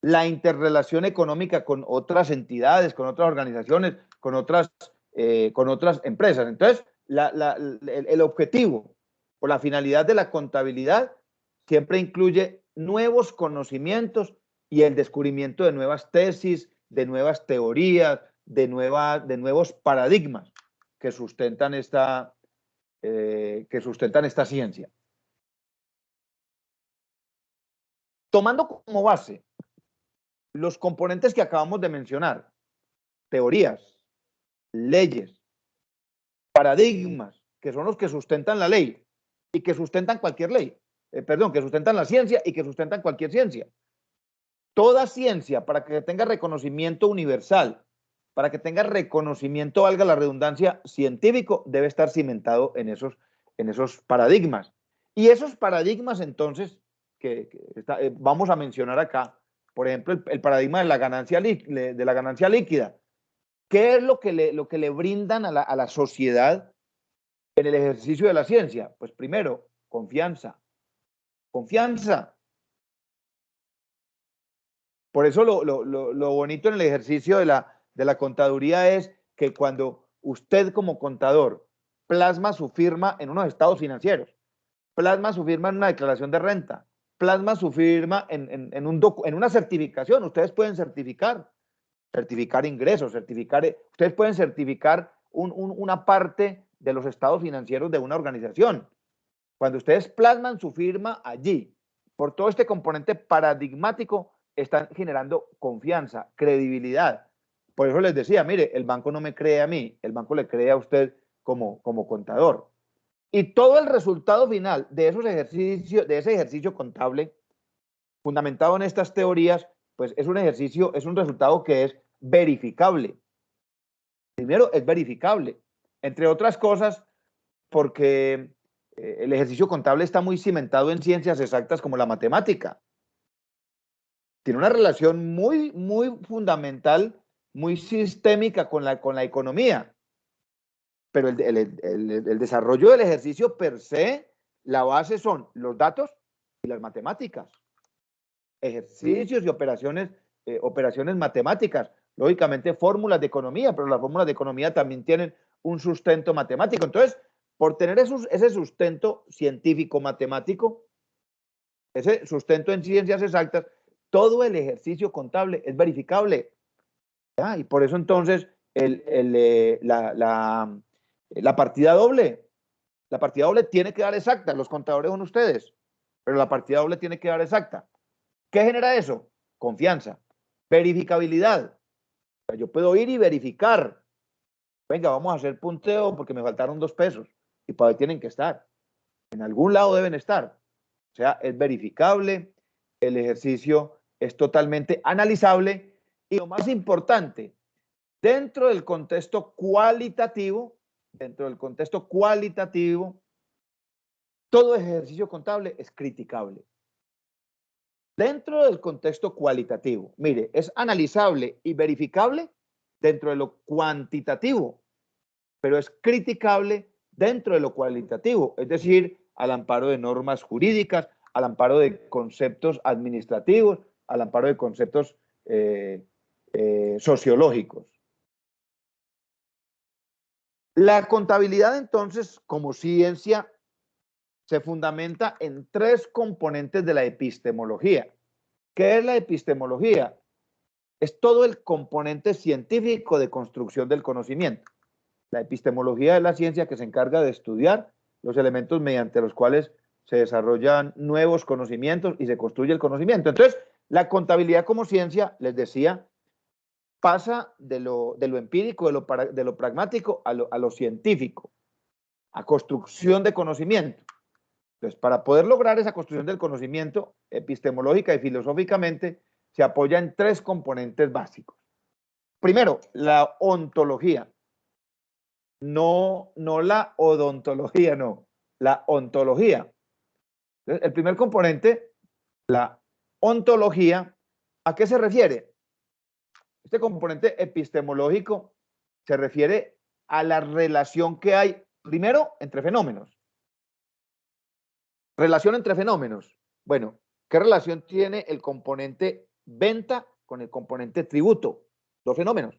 la interrelación económica con otras entidades, con otras organizaciones, con otras empresas. Entonces, el objetivo o la finalidad de la contabilidad siempre incluye nuevos conocimientos y el descubrimiento de nuevas tesis, de nuevas teorías, de nuevos paradigmas que sustentan esta ciencia. Tomando como base los componentes que acabamos de mencionar, teorías, leyes, paradigmas, que son los que sustentan la ley y que sustentan cualquier ley, que sustentan la ciencia y que sustentan cualquier ciencia. Toda ciencia, para que tenga reconocimiento universal, para que tenga reconocimiento, valga la redundancia, científico, debe estar cimentado en esos paradigmas. Y esos paradigmas, entonces, vamos a mencionar acá, por ejemplo, el paradigma de la ganancia líquida. ¿Qué es lo que le brindan a la sociedad en el ejercicio de la ciencia? Pues primero, confianza. Confianza. Por eso lo bonito en el ejercicio de la contaduría es que cuando usted como contador plasma su firma en unos estados financieros, plasma su firma en una declaración de renta, plasma su firma en una certificación, ustedes pueden certificar ingresos, ustedes pueden certificar una parte de los estados financieros de una organización. Cuando ustedes plasman su firma allí, por todo este componente paradigmático, están generando confianza, credibilidad. Por eso les decía, mire, el banco no me cree a mí, el banco le cree a usted como contador. Y todo el resultado final de ese ejercicio contable, fundamentado en estas teorías, pues es un resultado que es verificable. Primero, es verificable, entre otras cosas, porque el ejercicio contable está muy cimentado en ciencias exactas como la matemática. Tiene una relación muy, muy fundamental, muy sistémica con la economía. Pero el desarrollo del ejercicio per se, la base son los datos y las matemáticas. Ejercicios y operaciones matemáticas. Lógicamente, fórmulas de economía, pero las fórmulas de economía también tienen un sustento matemático. Entonces, por tener ese sustento científico matemático, ese sustento en ciencias exactas, todo el ejercicio contable es verificable. ¿Ya? Y por eso entonces la partida doble. La partida doble tiene que dar exacta. Los contadores son ustedes, pero la partida doble tiene que dar exacta. ¿Qué genera eso? Confianza. Verificabilidad. O sea, yo puedo ir y verificar. Venga, vamos a hacer punteo porque me faltaron 2 pesos. Y para ahí tienen que estar. En algún lado deben estar. O sea, es verificable. El ejercicio es totalmente analizable. Y lo más importante, dentro del contexto cualitativo, todo ejercicio contable es criticable. Dentro del contexto cualitativo, mire, es analizable y verificable dentro de lo cuantitativo, pero es criticable dentro de lo cualitativo, es decir, al amparo de normas jurídicas, al amparo de conceptos administrativos, al amparo de conceptos sociológicos. La contabilidad, entonces, como ciencia, se fundamenta en 3 componentes de la epistemología. ¿Qué es la epistemología? Es todo el componente científico de construcción del conocimiento. La epistemología es la ciencia que se encarga de estudiar los elementos mediante los cuales se desarrollan nuevos conocimientos y se construye el conocimiento. Entonces, la contabilidad como ciencia, les decía, pasa de lo empírico, de lo pragmático a lo científico, a construcción de conocimiento. Entonces, para poder lograr esa construcción del conocimiento, epistemológica y filosóficamente, se apoya en 3 componentes básicos. Primero, la ontología. No la odontología, no. La ontología. Entonces, el primer componente, la ontología, ¿a qué se refiere? Este componente epistemológico se refiere a la relación que hay, primero, entre fenómenos. Relación entre fenómenos. Bueno, ¿qué relación tiene el componente venta con el componente tributo? 2 fenómenos.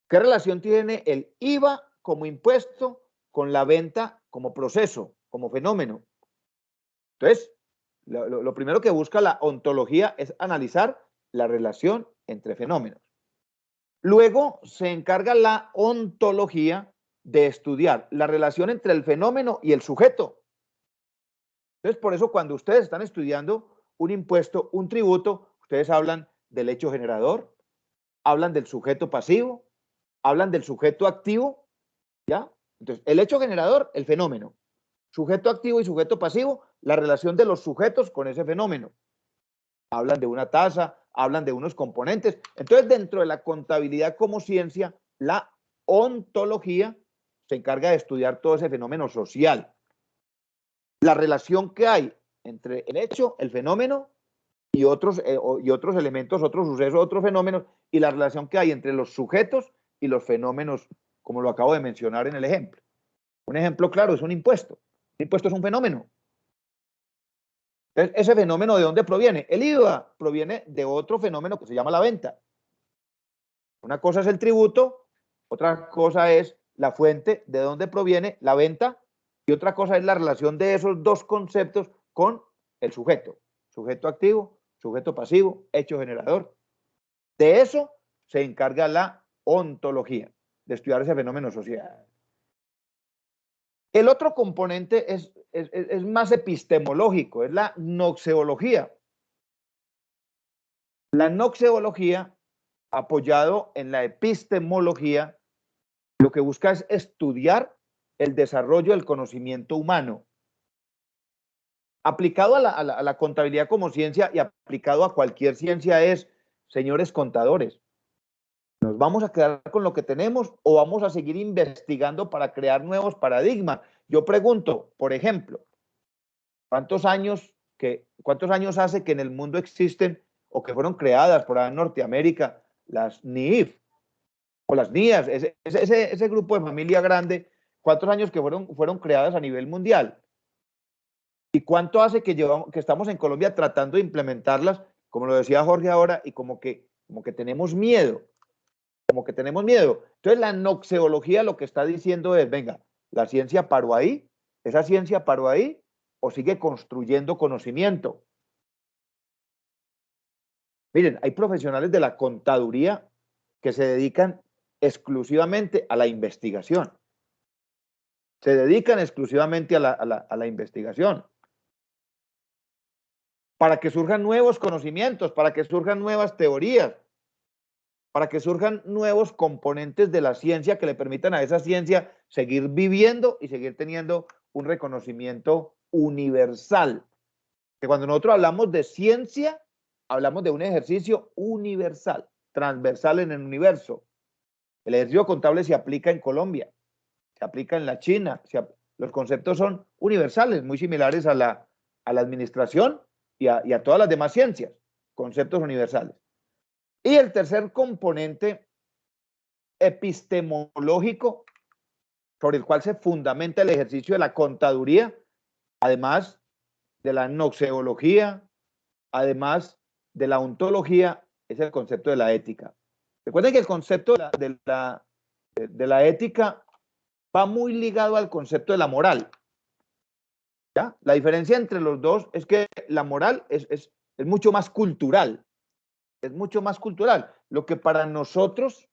¿Qué relación tiene el IVA como impuesto con la venta como proceso, como fenómeno? Entonces, lo primero que busca la ontología es analizar la relación entre fenómenos. Luego se encarga la ontología de estudiar la relación entre el fenómeno y el sujeto. Entonces, por eso cuando ustedes están estudiando un impuesto, un tributo, ustedes hablan del hecho generador, hablan del sujeto pasivo, hablan del sujeto activo, ¿ya? Entonces, el hecho generador, el fenómeno. Sujeto activo y sujeto pasivo, la relación de los sujetos con ese fenómeno. Hablan de una tasa, hablan de unos componentes. Entonces, dentro de la contabilidad como ciencia, la ontología se encarga de estudiar todo ese fenómeno social. La relación que hay entre el hecho, el fenómeno y otros elementos, otros sucesos, otros fenómenos, y la relación que hay entre los sujetos y los fenómenos, como lo acabo de mencionar en el ejemplo. Un ejemplo claro es un impuesto. El impuesto es un fenómeno. Entonces, ¿ese fenómeno de dónde proviene? El IVA proviene de otro fenómeno que se llama la venta. Una cosa es el tributo, otra cosa es la fuente de dónde proviene la venta, y otra cosa es la relación de esos 2 conceptos con el sujeto. Sujeto activo, sujeto pasivo, hecho generador. De eso se encarga la ontología, de estudiar ese fenómeno social. El otro componente es más epistemológico, es la noxeología. La noxeología, apoyado en la epistemología, lo que busca es estudiar el desarrollo del conocimiento humano. Aplicado a la contabilidad como ciencia y aplicado a cualquier ciencia es, señores contadores, ¿nos vamos a quedar con lo que tenemos o vamos a seguir investigando para crear nuevos paradigmas? Yo pregunto, por ejemplo, ¿cuántos años hace que en el mundo existen o que fueron creadas por ahí en Norteamérica las NIF o las NIAS, ese grupo de familia grande? ¿Cuántos años que fueron creadas a nivel mundial? ¿Y cuánto hace que estamos en Colombia tratando de implementarlas, como lo decía Jorge ahora, y como que tenemos miedo? Como que tenemos miedo. Entonces, la noxeología lo que está diciendo es, venga, la ciencia paró ahí, esa ciencia paró ahí, o sigue construyendo conocimiento. Miren, hay profesionales de la contaduría que se dedican exclusivamente a la investigación. Se dedican exclusivamente a la investigación. Para que surjan nuevos conocimientos, para que surjan nuevas teorías, para que surjan nuevos componentes de la ciencia que le permitan a esa ciencia seguir viviendo y seguir teniendo un reconocimiento universal. Que cuando nosotros hablamos de ciencia, hablamos de un ejercicio universal, transversal en el universo. El ejercicio contable se aplica en Colombia, se aplica en la China, los conceptos son universales, muy similares a la administración y a todas las demás ciencias, conceptos universales. Y el tercer componente epistemológico sobre el cual se fundamenta el ejercicio de la contaduría, además de la noxeología, además de la ontología, es el concepto de la ética. Recuerden que el concepto de la ética va muy ligado al concepto de la moral. ¿Ya? La diferencia entre los dos es que la moral es mucho más cultural. Es mucho más cultural. Lo que para nosotros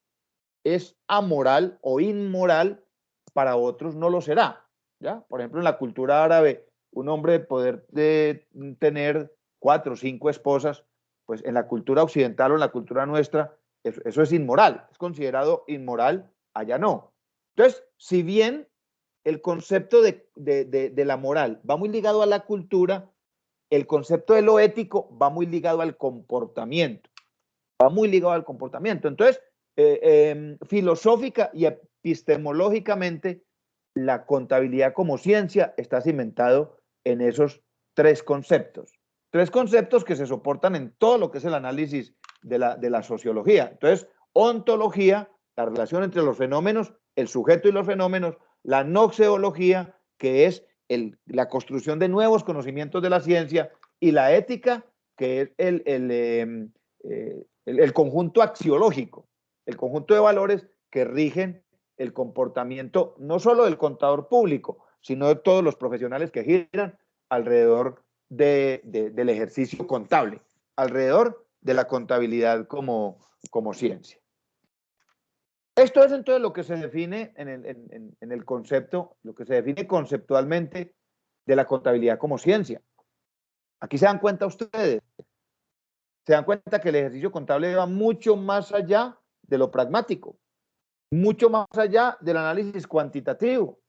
es amoral o inmoral, para otros no lo será. ¿Ya? Por ejemplo, en la cultura árabe, un hombre de poder tener 4 o 5 esposas, pues en la cultura occidental o en la cultura nuestra, eso es inmoral. Es considerado inmoral, allá no. Entonces, si bien el concepto de la moral va muy ligado a la cultura, el concepto de lo ético va muy ligado al comportamiento. Va muy ligado al comportamiento. Entonces, filosófica y epistemológicamente, la contabilidad como ciencia está cimentado en esos 3 conceptos. 3 conceptos que se soportan en todo lo que es el análisis de la sociología. Entonces, ontología, la relación entre los fenómenos, el sujeto y los fenómenos, la noxeología, que es la construcción de nuevos conocimientos de la ciencia, y la ética, que es el conjunto axiológico, el conjunto de valores que rigen el comportamiento no solo del contador público, sino de todos los profesionales que giran alrededor del ejercicio contable, alrededor de la contabilidad como ciencia. Esto es entonces lo que se define en el concepto, lo que se define conceptualmente de la contabilidad como ciencia. Aquí se dan cuenta ustedes, se dan cuenta que el ejercicio contable va mucho más allá de lo pragmático, mucho más allá del análisis cuantitativo,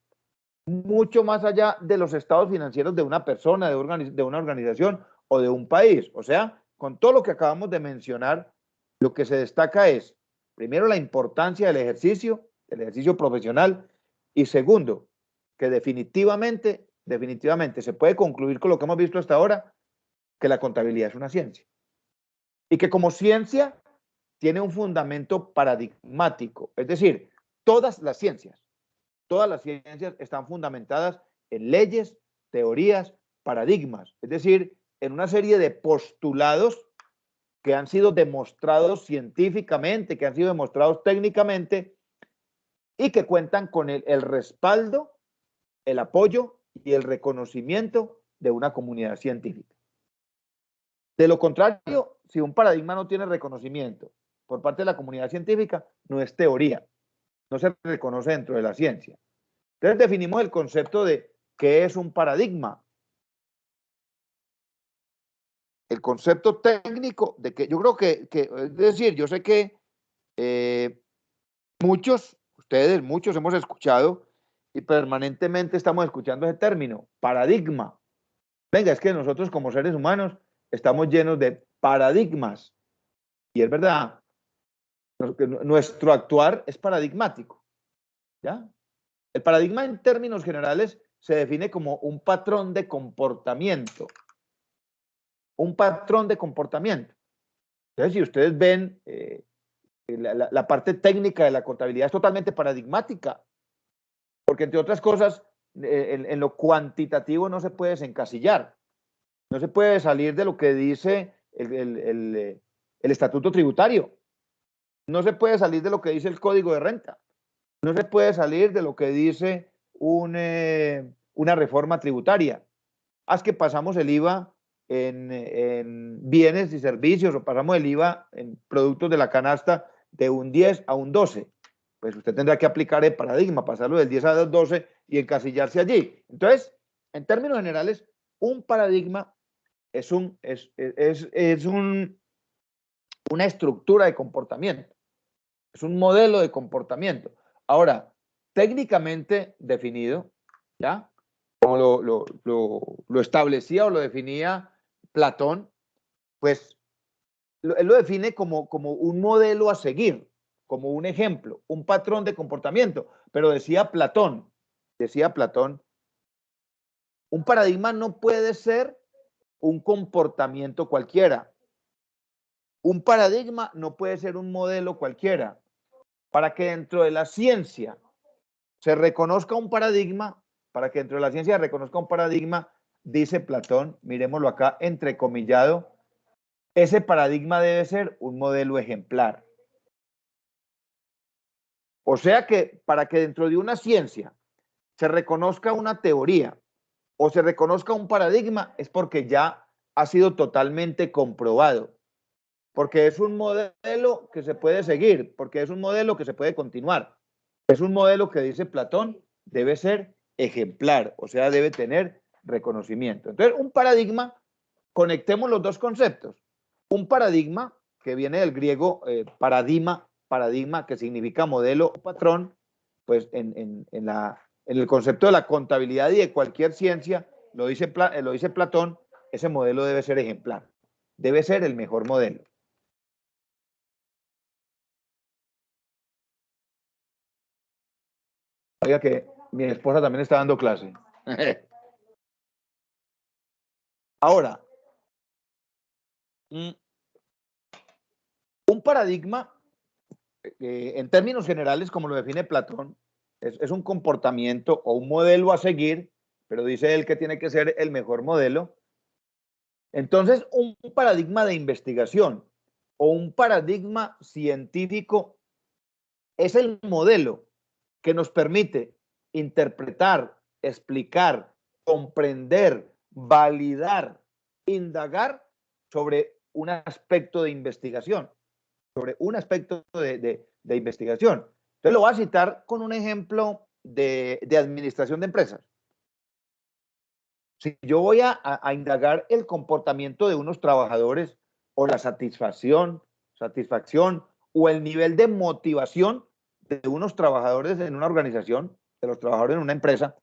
mucho más allá de los estados financieros de una persona, de una organización o de un país. O sea, con todo lo que acabamos de mencionar, lo que se destaca es, primero, la importancia del ejercicio profesional, y segundo, que definitivamente se puede concluir con lo que hemos visto hasta ahora, que la contabilidad es una ciencia. Y que como ciencia tiene un fundamento paradigmático, es decir, todas las ciencias están fundamentadas en leyes, teorías, paradigmas, es decir, en una serie de postulados que han sido demostrados científicamente, que han sido demostrados técnicamente y que cuentan con el respaldo, el apoyo y el reconocimiento de una comunidad científica. De lo contrario, si un paradigma no tiene reconocimiento por parte de la comunidad científica, no es teoría, no se reconoce dentro de la ciencia. Entonces definimos el concepto de qué es un paradigma. El concepto técnico de que yo creo que es decir, yo sé que muchos hemos escuchado y permanentemente estamos escuchando ese término, paradigma. Venga, es que nosotros como seres humanos estamos llenos de paradigmas. Y es verdad, nuestro actuar es paradigmático. ¿Ya? El paradigma en términos generales se define como un patrón de comportamiento. Un patrón de comportamiento. Entonces, si ustedes ven la parte técnica de la contabilidad es totalmente paradigmática, porque entre otras cosas, en lo cuantitativo no se puede desencasillar, no se puede salir de lo que dice el estatuto tributario, no se puede salir de lo que dice el código de renta, no se puede salir de lo que dice una reforma tributaria. Haz que pasamos el IVA en bienes y servicios, o pasamos el IVA en productos de la canasta de un 10 a un 12. Pues usted tendrá que aplicar el paradigma, pasarlo del 10 al 12 y encasillarse allí. Entonces, en términos generales, un paradigma es una estructura de comportamiento, es un modelo de comportamiento. Ahora, técnicamente definido, ¿ya? Como lo establecía o lo definía Platón, pues él lo define como un modelo a seguir, como un ejemplo, un patrón de comportamiento. Pero decía Platón, un paradigma no puede ser un comportamiento cualquiera. Un paradigma no puede ser un modelo cualquiera. Para que dentro de la ciencia se reconozca un paradigma, dice Platón, miremoslo acá, entrecomillado, ese paradigma debe ser un modelo ejemplar. O sea que para que dentro de una ciencia se reconozca una teoría o se reconozca un paradigma es porque ya ha sido totalmente comprobado, porque es un modelo que se puede seguir, porque es un modelo que se puede continuar. Es un modelo que, dice Platón, debe ser ejemplar, o sea, debe tener reconocimiento. Entonces, un paradigma, conectemos los dos conceptos. Un paradigma, que viene del griego paradigma, que significa modelo o patrón, pues en el concepto de la contabilidad y de cualquier ciencia, lo dice Platón, ese modelo debe ser ejemplar, debe ser el mejor modelo. Oiga que mi esposa también está dando clase. Ahora, un paradigma, en términos generales, como lo define Platón, es un comportamiento o un modelo a seguir, pero dice él que tiene que ser el mejor modelo. Entonces, un paradigma de investigación o un paradigma científico es el modelo que nos permite interpretar, explicar, comprender, validar, indagar sobre un aspecto de investigación, investigación. Entonces lo voy a citar con un ejemplo de administración de empresas. Si yo voy a indagar el comportamiento de unos trabajadores o la satisfacción o el nivel de motivación de unos trabajadores en una organización, de los trabajadores en una empresa,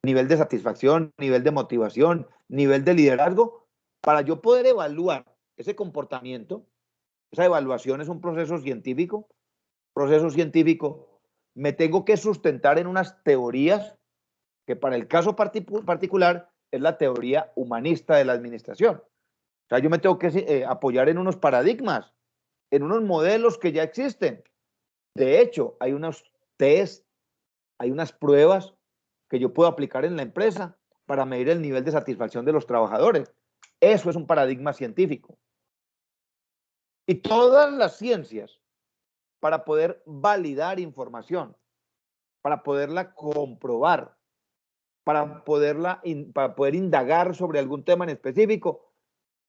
nivel de satisfacción, nivel de motivación, nivel de liderazgo, para yo poder evaluar ese comportamiento, esa evaluación es un proceso científico, me tengo que sustentar en unas teorías que para el caso particular es la teoría humanista de la administración. O sea, yo me tengo que apoyar en unos paradigmas, en unos modelos que ya existen. De hecho, hay unos test, hay unas pruebas que yo puedo aplicar en la empresa para medir el nivel de satisfacción de los trabajadores. Eso es un paradigma científico. Y todas las ciencias, para poder validar información, para poderla comprobar, para poder indagar sobre algún tema en específico,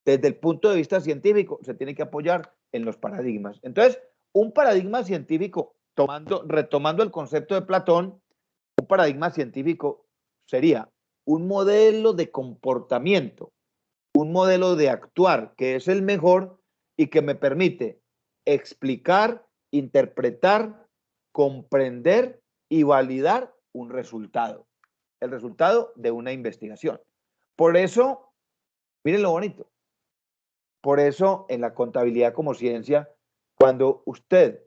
desde el punto de vista científico, se tiene que apoyar en los paradigmas. Entonces, un paradigma científico, retomando el concepto de Platón, un paradigma científico sería un modelo de comportamiento, un modelo de actuar que es el mejor y que me permite explicar, interpretar, comprender y validar un resultado, el resultado de una investigación. Por eso, miren lo bonito, por eso en la contabilidad como ciencia, cuando usted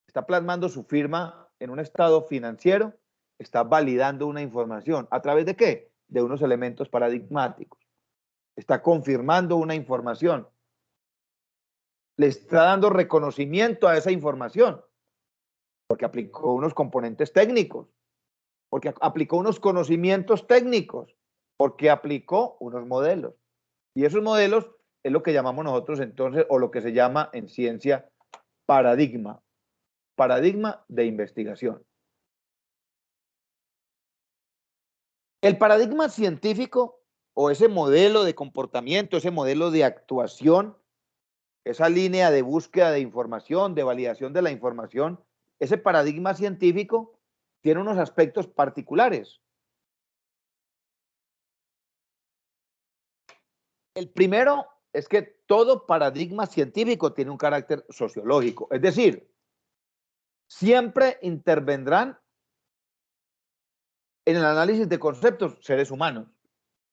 está plasmando su firma en un estado financiero, está validando una información. ¿A través de qué? De unos elementos paradigmáticos. Está confirmando una información. Le está dando reconocimiento a esa información, porque aplicó unos componentes técnicos, porque aplicó unos conocimientos técnicos, porque aplicó unos modelos. Y esos modelos es lo que llamamos nosotros entonces, o lo que se llama en ciencia, paradigma de investigación. El paradigma científico o ese modelo de comportamiento, ese modelo de actuación, esa línea de búsqueda de información, de validación de la información, ese paradigma científico tiene unos aspectos particulares. El primero es que todo paradigma científico tiene un carácter sociológico, es decir, siempre intervendrán en el análisis de conceptos seres humanos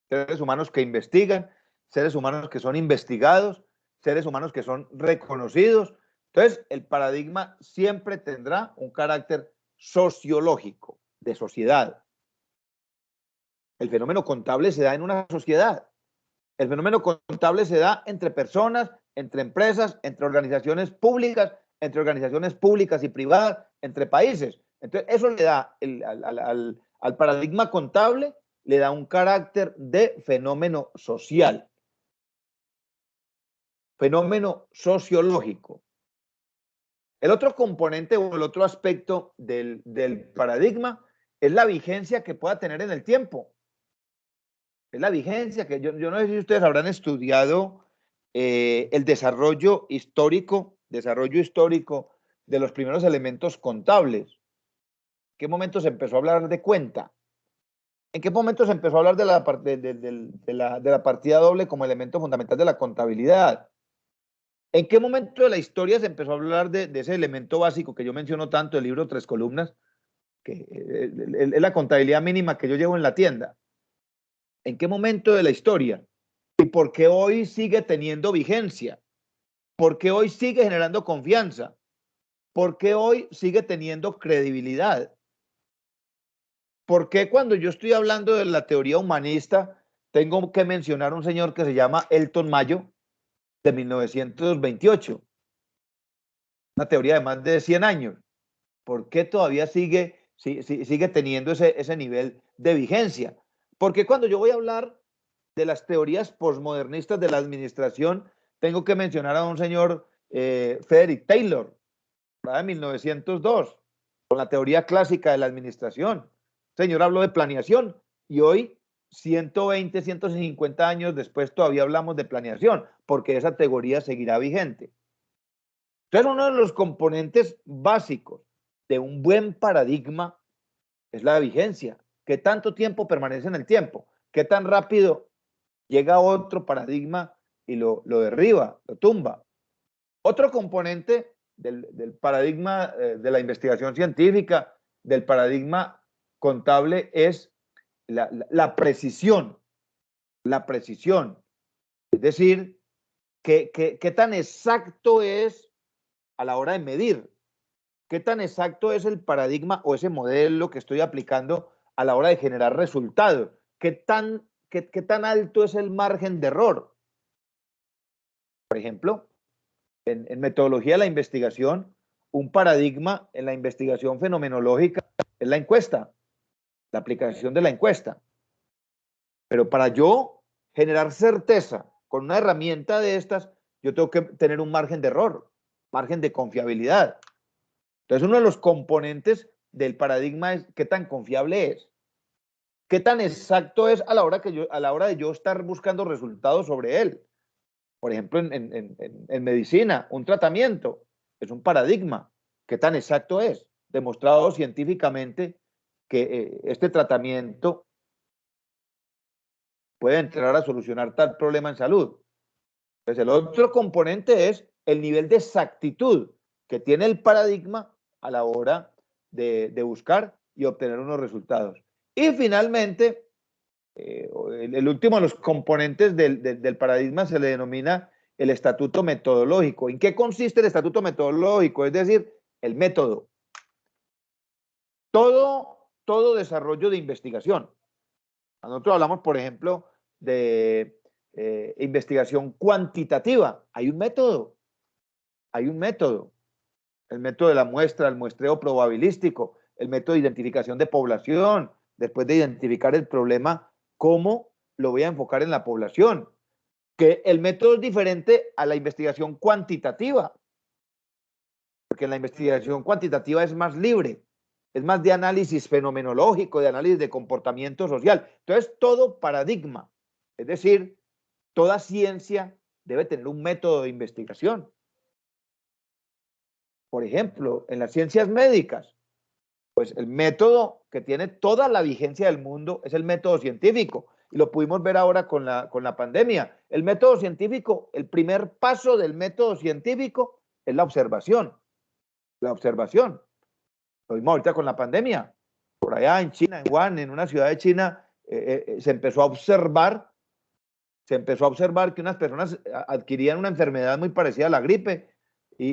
que investigan, seres humanos que son investigados, seres humanos que son reconocidos. Entonces, el paradigma siempre tendrá un carácter sociológico, de sociedad. El fenómeno contable se da en una sociedad. El fenómeno contable se da entre personas, entre empresas, entre organizaciones públicas y privadas, entre países. Entonces, eso le da al paradigma contable, le da un carácter de fenómeno social, fenómeno sociológico. El otro componente o el otro aspecto del paradigma es la vigencia que pueda tener en el tiempo. Es la vigencia que yo no sé si ustedes habrán estudiado el desarrollo histórico de los primeros elementos contables. ¿En qué momento se empezó a hablar de cuenta? ¿En qué momento se empezó a hablar de la partida doble como elemento fundamental de la contabilidad? ¿En qué momento de la historia se empezó a hablar de ese elemento básico que yo menciono tanto, el libro Tres Columnas, que es la contabilidad mínima que yo llevo en la tienda? ¿En qué momento de la historia? ¿Y por qué hoy sigue teniendo vigencia? ¿Por qué hoy sigue generando confianza? ¿Por qué hoy sigue teniendo credibilidad? ¿Por qué cuando yo estoy hablando de la teoría humanista tengo que mencionar a un señor que se llama Elton Mayo, de 1928? Una teoría de más de 100 años. ¿Por qué todavía sigue teniendo ese nivel de vigencia? Porque cuando yo voy a hablar de las teorías posmodernistas de la administración, tengo que mencionar a un señor, Frederick Taylor, de 1902, con la teoría clásica de la administración. El señor habló de planeación y hoy, 120, 150 años después, todavía hablamos de planeación, porque esa teoría seguirá vigente. Entonces, uno de los componentes básicos de un buen paradigma es la vigencia. ¿Qué tanto tiempo permanece en el tiempo? ¿Qué tan rápido llega otro paradigma y lo derriba, lo tumba? Otro componente del paradigma de la investigación científica, del paradigma contable, es la precisión. La precisión. Es decir, qué tan exacto es a la hora de medir. ¿Qué tan exacto es el paradigma o ese modelo que estoy aplicando a la hora de generar resultados? ¿Qué tan alto es el margen de error? Por ejemplo, en metodología de la investigación, un paradigma en la investigación fenomenológica es la encuesta, la aplicación de la encuesta. Pero para yo generar certeza con una herramienta de estas, yo tengo que tener un margen de error, margen de confiabilidad. Entonces, uno de los componentes del paradigma es qué tan confiable es, qué tan exacto es a la hora de yo estar buscando resultados sobre él. Por ejemplo, en medicina, un tratamiento es un paradigma. ¿Qué tan exacto es? Demostrado científicamente que este tratamiento puede entrar a solucionar tal problema en salud. Entonces, el otro componente es el nivel de exactitud que tiene el paradigma a la hora de buscar y obtener unos resultados. Y finalmente, el último de los componentes del paradigma se le denomina el estatuto metodológico. ¿En qué consiste el estatuto metodológico? Es decir, el método. Todo desarrollo de investigación. Nosotros hablamos, por ejemplo, de investigación cuantitativa. Hay un método. Hay un método. El método de la muestra, el muestreo probabilístico, el método de identificación de población. Después de identificar el problema, ¿cómo lo voy a enfocar en la población? Que el método es diferente a la investigación cuantitativa, porque la investigación cuantitativa es más libre, es más de análisis fenomenológico, de análisis de comportamiento social. Entonces, todo paradigma, es decir, toda ciencia debe tener un método de investigación. Por ejemplo, en las ciencias médicas, pues el método que tiene toda la vigencia del mundo es el método científico. Y lo pudimos ver ahora con la pandemia. El método científico, el primer paso del método científico es la observación. La observación. Lo vimos ahorita con la pandemia. Por allá en China, en Wuhan, en una ciudad de China, se empezó a observar que unas personas adquirían una enfermedad muy parecida a la gripe,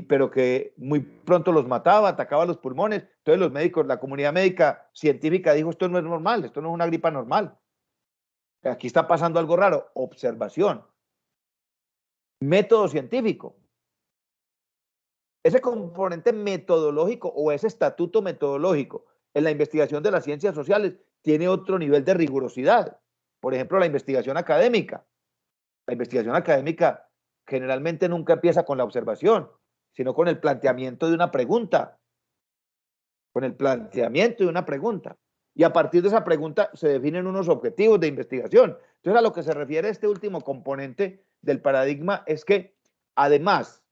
pero que muy pronto los mataba, atacaba los pulmones. Entonces los médicos, la comunidad médica científica dijo, esto no es normal, esto no es una gripa normal. Aquí está pasando algo raro. Observación. Método científico. Ese componente metodológico o ese estatuto metodológico en la investigación de las ciencias sociales tiene otro nivel de rigurosidad. Por ejemplo, la investigación académica. La investigación académica generalmente nunca empieza con la observación, sino con el planteamiento de una pregunta. Con el planteamiento de una pregunta. Y a partir de esa pregunta se definen unos objetivos de investigación. Entonces, a lo que se refiere este último componente del paradigma es que, además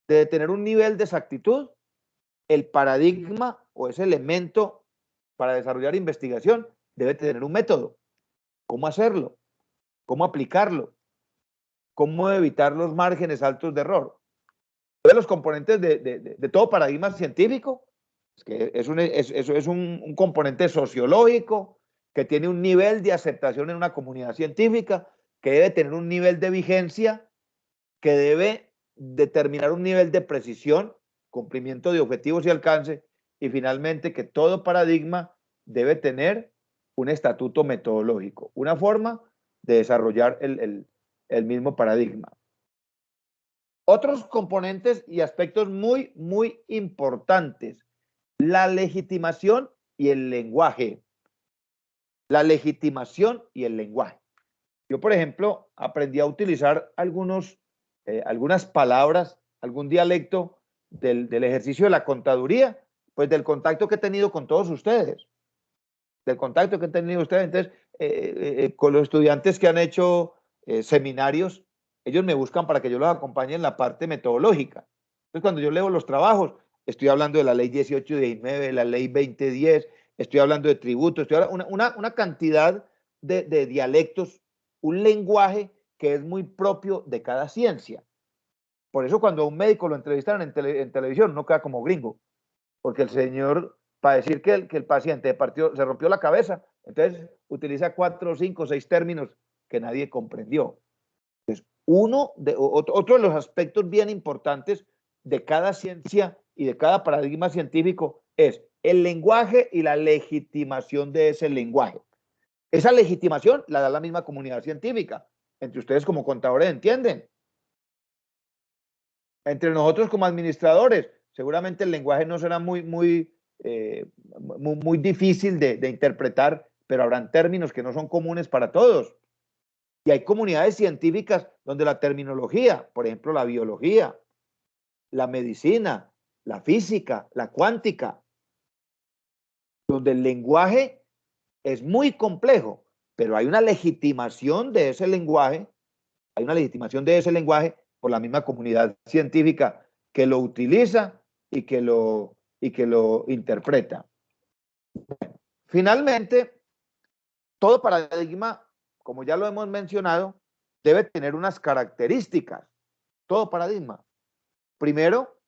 de tener un nivel de exactitud, el paradigma o ese elemento para desarrollar investigación debe tener un método. ¿Cómo hacerlo? ¿Cómo aplicarlo? ¿Cómo evitar los márgenes altos de error? Uno de los componentes de todo paradigma científico es que es un componente sociológico que tiene un nivel de aceptación en una comunidad científica, que debe tener un nivel de vigencia, que debe determinar un nivel de precisión, cumplimiento de objetivos y alcance, y finalmente que todo paradigma debe tener un estatuto metodológico, una forma de desarrollar el mismo paradigma. Otros componentes y aspectos muy, muy importantes. La legitimación y el lenguaje. La legitimación y el lenguaje. Yo, por ejemplo, aprendí a utilizar algunas palabras, algún dialecto del ejercicio de la contaduría, pues del contacto que he tenido con todos ustedes. Del contacto que he tenido ustedes. Entonces, con los estudiantes que han hecho seminarios, ellos me buscan para que yo los acompañe en la parte metodológica. Entonces, cuando yo leo los trabajos, estoy hablando de la ley 1819, la ley 2010, estoy hablando de tributos, estoy hablando una cantidad de dialectos, un lenguaje que es muy propio de cada ciencia. Por eso cuando a un médico lo entrevistaron en televisión, no queda como gringo, porque el señor, para decir que el paciente se rompió la cabeza, entonces utiliza 4, 5, 6 términos que nadie comprendió. Entonces, otro de los aspectos bien importantes de cada ciencia y de cada paradigma científico es el lenguaje y la legitimación de ese lenguaje. Esa legitimación la da la misma comunidad científica. Entre ustedes como contadores entienden. Entre nosotros como administradores, seguramente el lenguaje no será muy difícil de interpretar, pero habrán términos que no son comunes para todos. Y hay comunidades científicas donde la terminología, por ejemplo, la biología, la medicina, la física, la cuántica, donde el lenguaje es muy complejo, pero hay una legitimación de ese lenguaje, por la misma comunidad científica que lo utiliza y que lo interpreta. Bueno, finalmente, todo paradigma, como ya lo hemos mencionado, debe tener unas características. Todo paradigma. Primero,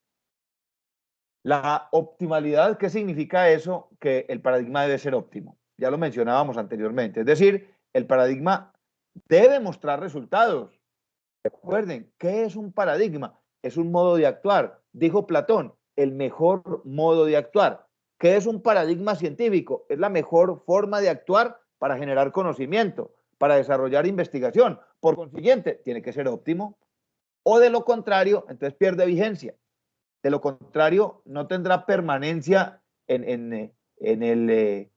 la optimalidad. ¿Qué significa eso? Que el paradigma debe ser óptimo. Ya lo mencionábamos anteriormente. Es decir, el paradigma debe mostrar resultados. Recuerden, ¿qué es un paradigma? Es un modo de actuar. Dijo Platón, el mejor modo de actuar. ¿Qué es un paradigma científico? Es la mejor forma de actuar para generar conocimiento, para desarrollar investigación. Por consiguiente, tiene que ser óptimo. O de lo contrario, entonces pierde vigencia. De lo contrario, no tendrá permanencia en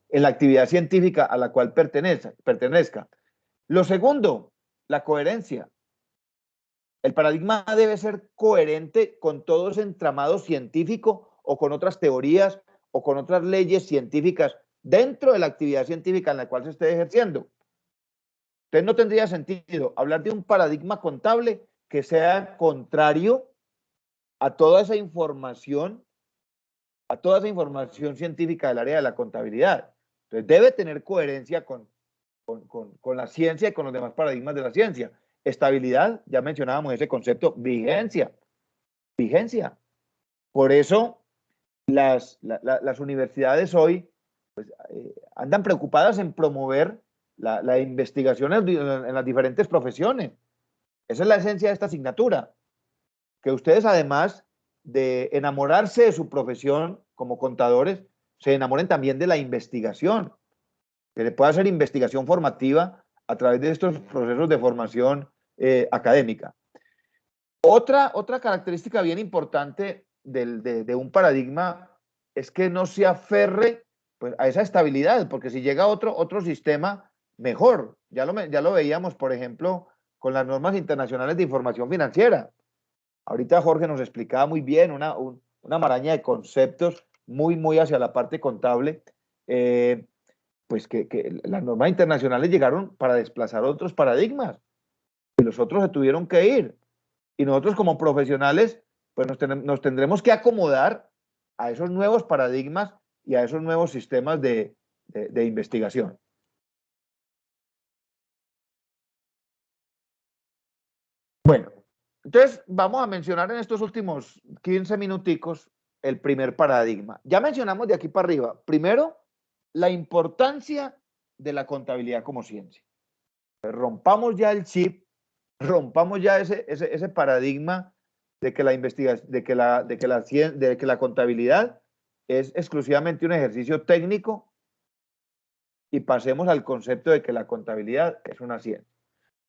la actividad científica a la cual pertenezca. Lo segundo, la coherencia. El paradigma debe ser coherente con todo ese entramado científico o con otras teorías o con otras leyes científicas dentro de la actividad científica en la cual se esté ejerciendo. Entonces no tendría sentido hablar de un paradigma contable que sea contrario a toda esa información científica del área de la contabilidad. Entonces debe tener coherencia con la ciencia y con los demás paradigmas de la ciencia. Estabilidad, ya mencionábamos ese concepto, vigencia. Por eso las universidades hoy pues, andan preocupadas en promover la investigación en las diferentes profesiones. Esa es la esencia de esta asignatura. Que ustedes, además de enamorarse de su profesión como contadores, se enamoren también de la investigación. Que se pueda hacer investigación formativa a través de estos procesos de formación académica. Otra característica bien importante de un paradigma es que no se aferre pues, a esa estabilidad, porque si llega otro sistema, mejor. Ya lo veíamos, por ejemplo, con las normas internacionales de información financiera. Ahorita Jorge nos explicaba muy bien una maraña de conceptos muy hacia la parte contable, pues que las normas internacionales llegaron para desplazar otros paradigmas y los otros se tuvieron que ir. Y nosotros como profesionales, pues nos tendremos que acomodar a esos nuevos paradigmas y a esos nuevos sistemas de investigación. Bueno, entonces vamos a mencionar en estos últimos 15 minuticos el primer paradigma. Ya mencionamos de aquí para arriba. Primero, la importancia de la contabilidad como ciencia. Rompamos ya el chip, rompamos ya ese paradigma de que la contabilidad es exclusivamente un ejercicio técnico y pasemos al concepto de que la contabilidad es una ciencia.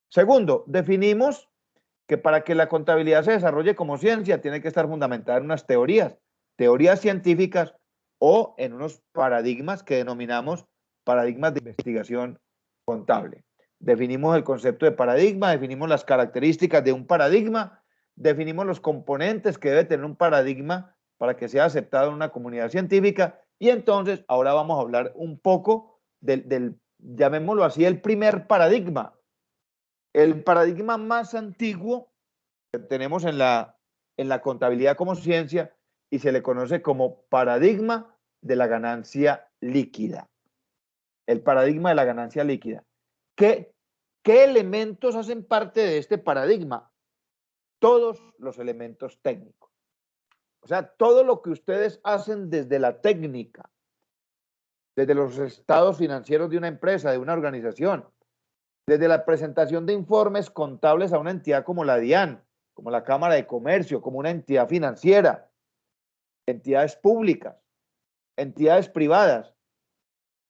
Segundo, definimos que para que la contabilidad se desarrolle como ciencia tiene que estar fundamentada en unas teorías científicas o en unos paradigmas que denominamos paradigmas de investigación contable. Definimos el concepto de paradigma, definimos las características de un paradigma, definimos los componentes que debe tener un paradigma para que sea aceptado en una comunidad científica y entonces ahora vamos a hablar un poco llamémoslo así, el primer paradigma. El paradigma más antiguo que tenemos en la contabilidad como ciencia y se le conoce como paradigma de la ganancia líquida. El paradigma de la ganancia líquida. ¿Qué elementos hacen parte de este paradigma? Todos los elementos técnicos. O sea, todo lo que ustedes hacen desde la técnica, desde los estados financieros de una empresa, de una organización, desde la presentación de informes contables a una entidad como la DIAN, como la Cámara de Comercio, como una entidad financiera, entidades públicas, entidades privadas,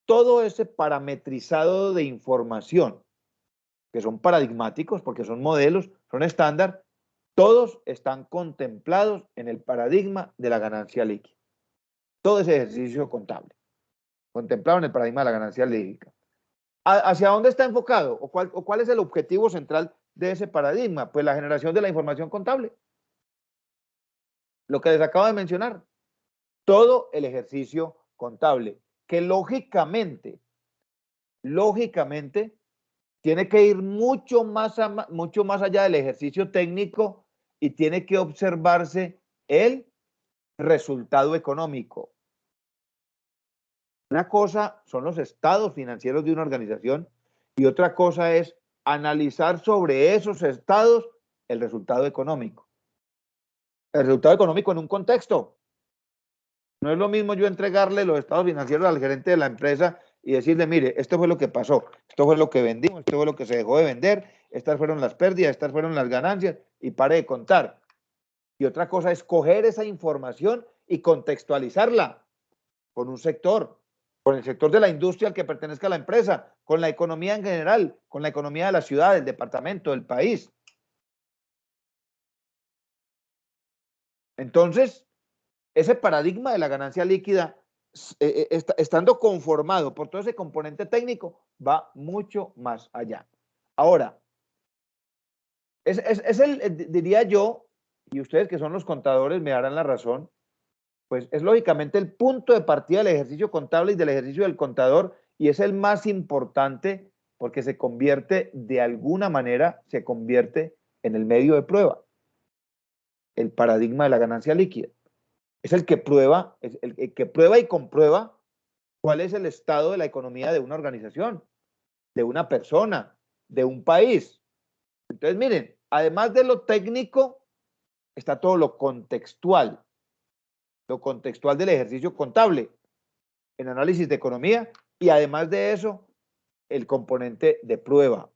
todo ese parametrizado de información, que son paradigmáticos porque son modelos, son estándar, todos están contemplados en el paradigma de la ganancia líquida. Todo ese ejercicio contable, contemplado en el paradigma de la ganancia líquida. ¿Hacia dónde está enfocado? ¿O cuál es el objetivo central de ese paradigma? Pues la generación de la información contable. Lo que les acabo de mencionar. Todo el ejercicio contable, que lógicamente, tiene que ir mucho más allá del ejercicio técnico y tiene que observarse el resultado económico. Una cosa son los estados financieros de una organización y otra cosa es analizar sobre esos estados el resultado económico. El resultado económico en un contexto. No es lo mismo yo entregarle los estados financieros al gerente de la empresa y decirle, mire, esto fue lo que pasó, esto fue lo que vendimos, esto fue lo que se dejó de vender, estas fueron las pérdidas, estas fueron las ganancias y pare de contar. Y otra cosa es coger esa información y contextualizarla con un sector, con el sector de la industria al que pertenezca a la empresa, con la economía en general, con la economía de la ciudad, del departamento, del país. Entonces, ese paradigma de la ganancia líquida, estando conformado por todo ese componente técnico, va mucho más allá. Ahora, diría yo, y ustedes que son los contadores me darán la razón, pues es lógicamente el punto de partida del ejercicio contable y del ejercicio del contador y es el más importante porque se convierte de alguna manera, se convierte en el medio de prueba. El paradigma de la ganancia líquida. Es el que prueba, el que prueba y comprueba cuál es el estado de la economía de una organización, de una persona, de un país. Entonces, miren, además de lo técnico, está todo lo contextual del ejercicio contable, en análisis de economía, y además de eso, el componente de prueba.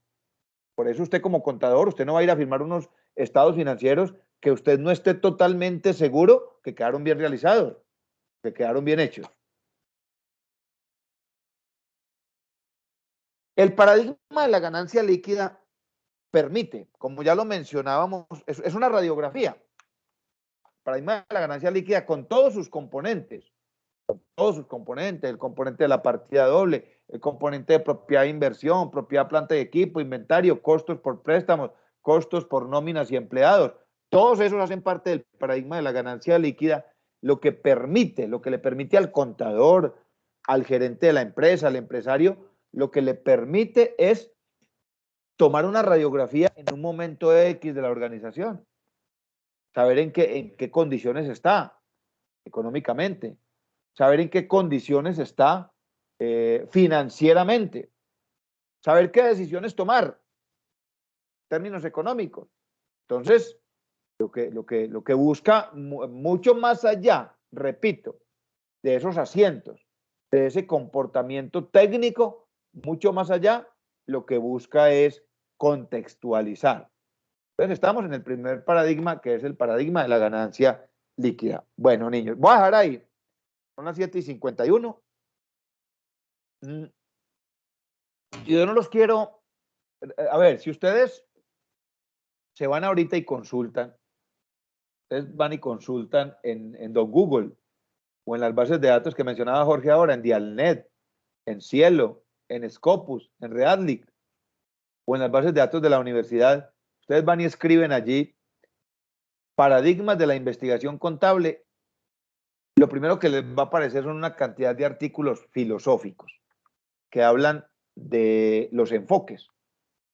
Por eso usted como contador, usted no va a ir a firmar unos estados financieros que usted no esté totalmente seguro que quedaron bien realizados, que quedaron bien hechos. El paradigma de la ganancia líquida permite, como ya lo mencionábamos, es una radiografía. El paradigma de la ganancia líquida con todos sus componentes, el componente de la partida doble, el componente de propiedad de inversión, propiedad planta y equipo, inventario, costos por préstamos, costos por nóminas y empleados. Todos esos hacen parte del paradigma de la ganancia líquida, lo que le permite al contador, al gerente de la empresa, al empresario, lo que le permite es tomar una radiografía en un momento X de la organización, saber en qué condiciones está económicamente, saber en qué condiciones está financieramente, saber qué decisiones tomar en términos económicos. Entonces, lo que busca mucho más allá, repito, de esos asientos, de ese comportamiento técnico, mucho más allá, lo que busca es contextualizar. Entonces, estamos en el primer paradigma, que es el paradigma de la ganancia líquida. Bueno, niños, voy a dejar ahí. Son las 7:51. Y yo no los quiero. A ver, si ustedes se van ahorita y consultan, ustedes van y consultan en Don Google o en las bases de datos que mencionaba Jorge ahora, en Dialnet, en Cielo, en Scopus, en Readly, o en las bases de datos de la universidad, ustedes van y escriben allí paradigmas de la investigación contable. Lo primero que les va a aparecer son una cantidad de artículos filosóficos que hablan de los enfoques,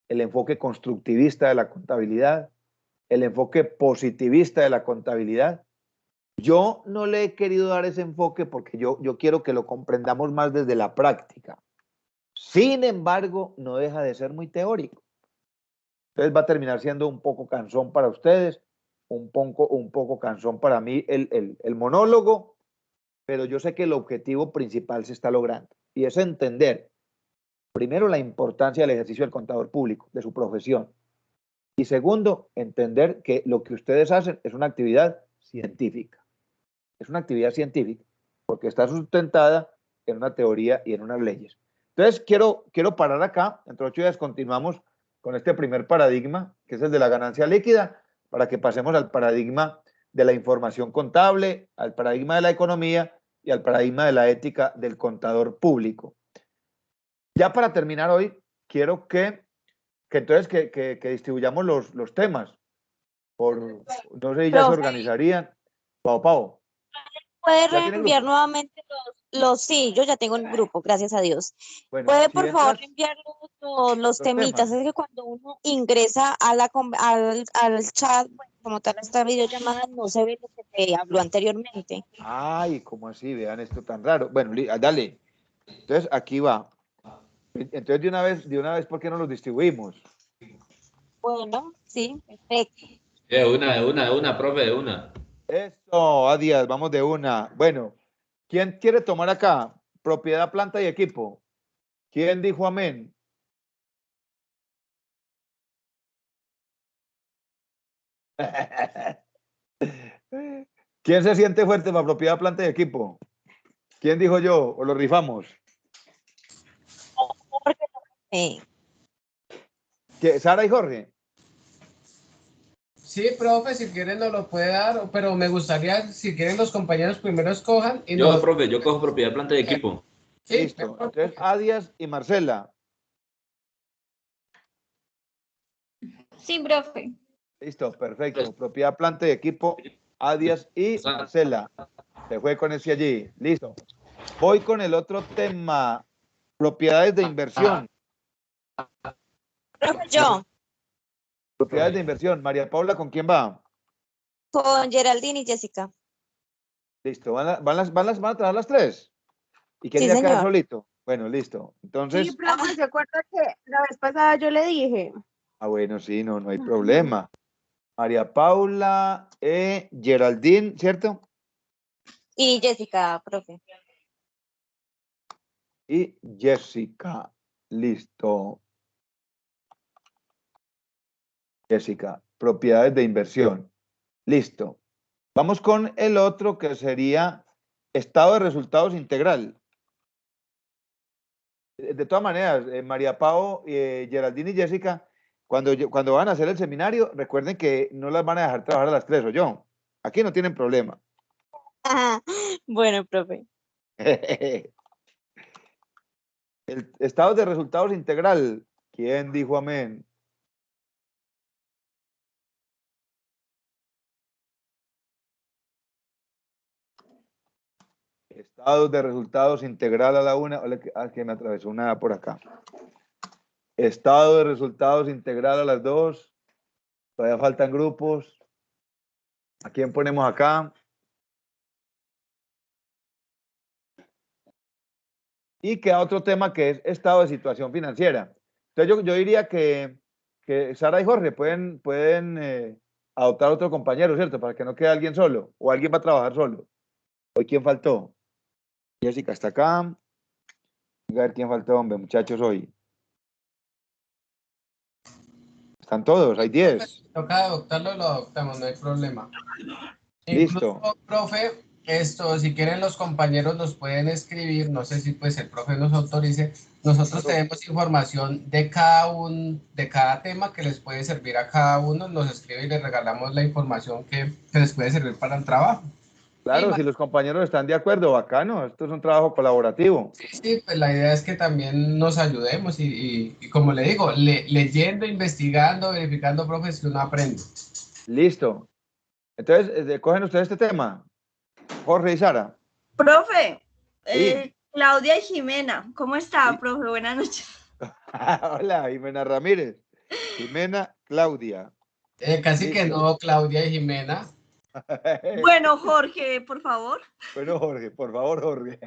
el enfoque constructivista de la contabilidad, el enfoque positivista de la contabilidad. Yo no le he querido dar ese enfoque porque yo quiero que lo comprendamos más desde la práctica. Sin embargo, no deja de ser muy teórico. Entonces va a terminar siendo un poco cansón para ustedes, un poco cansón para mí el monólogo, pero yo sé que el objetivo principal se está logrando y es entender primero la importancia del ejercicio del contador público, de su profesión, y segundo, entender que lo que ustedes hacen es una actividad científica. Es una actividad científica porque está sustentada en una teoría y en unas leyes. Entonces, quiero parar acá. Entre 8 días continuamos con este primer paradigma, que es el de la ganancia líquida, para que pasemos al paradigma de la información contable, al paradigma de la economía y al paradigma de la ética del contador público. Ya para terminar hoy, quiero que entonces que distribuyamos los temas. No sé si ya se organizarían. Pau. ¿Puede reenviar nuevamente sí, yo ya tengo el grupo, gracias a Dios. Bueno, ¿puede por favor reenviar los temitas? Es que cuando uno ingresa al chat, bueno, como tal esta videollamada, no se ve lo que se habló anteriormente. Ay, ¿cómo así? Vean esto tan raro. Bueno, dale. Entonces, aquí va. Entonces, de una vez, ¿por qué no los distribuimos? Bueno, sí, perfecto. De una, profe, de una. Eso, Adias, vamos de una. Bueno, ¿quién quiere tomar acá? Propiedad, planta y equipo. ¿Quién dijo amén? ¿Quién se siente fuerte para propiedad, planta y equipo? ¿Quién dijo yo? ¿O lo rifamos? ¿Sara y Jorge? Sí, profe, si quieren nos lo puede dar, pero me gustaría, si quieren los compañeros primero escojan. Y profe, yo cojo propiedad, planta y equipo. Sí, listo. Entonces, Adias y Marcela. Sí, profe. Listo, perfecto. Propiedad, planta y equipo, Adias y Marcela. Se fue con ese allí. Listo. Voy con el otro tema. Propiedades de inversión. Profe, yo. Propiedades de inversión. María Paula, ¿con quién va? Con Geraldine y Jessica. Listo. ¿Van a trabajar las tres? ¿Y quién Sí, ya queda señor. solito? Bueno, listo. Sí, Entonces, profe, ¿se acuerda que la vez pasada yo le dije? bueno, sí, no hay problema. María Paula, Geraldine, ¿cierto? Y Jessica, profe. Y Jessica. Listo. Jessica, propiedades de inversión. Listo. Vamos con el otro que sería estado de resultados integral. De todas maneras, María Pao, Geraldine y Jessica, cuando van a hacer el seminario, recuerden que no las van a dejar trabajar a las 3 o yo. Aquí no tienen problema. Bueno, profe. El estado de resultados integral. ¿Quién dijo amén? Estados de resultados integral a la una. Que me atravesó una por acá. Estado de resultados integral a las 2. Todavía faltan grupos. ¿A quién ponemos acá? Y queda otro tema que es estado de situación financiera. Entonces yo diría que Sara y Jorge pueden adoptar otro compañero, ¿cierto? Para que no quede alguien solo o alguien va a trabajar solo. ¿Hoy quién faltó? Jessica está acá. A ver quién faltó, hombre, muchachos, hoy. Están todos, hay 10. Toca adoptarlo, lo adoptamos, no hay problema. Listo. Incluso, profe, si quieren los compañeros nos pueden escribir, no sé si pues el profe nos autorice, nosotros tenemos información de cada tema que les puede servir a cada uno, nos escribe y les regalamos la información que les puede servir para el trabajo. Claro, Sí, si los compañeros están de acuerdo, bacano, esto es un trabajo colaborativo. sí, pues la idea es que también nos ayudemos y como le digo, leyendo, investigando, verificando, profe, es que uno aprende. Listo. Entonces, ¿cogen ustedes este tema? Jorge y Sara. Profe, Sí. Claudia y Jimena, ¿cómo está, Sí. profe? Buenas noches. Hola, Jimena Ramírez. Jimena Claudia. Casi Listo. que no, Claudia y Jimena. Bueno, Jorge, por favor. Bueno, Jorge, por favor, Jorge.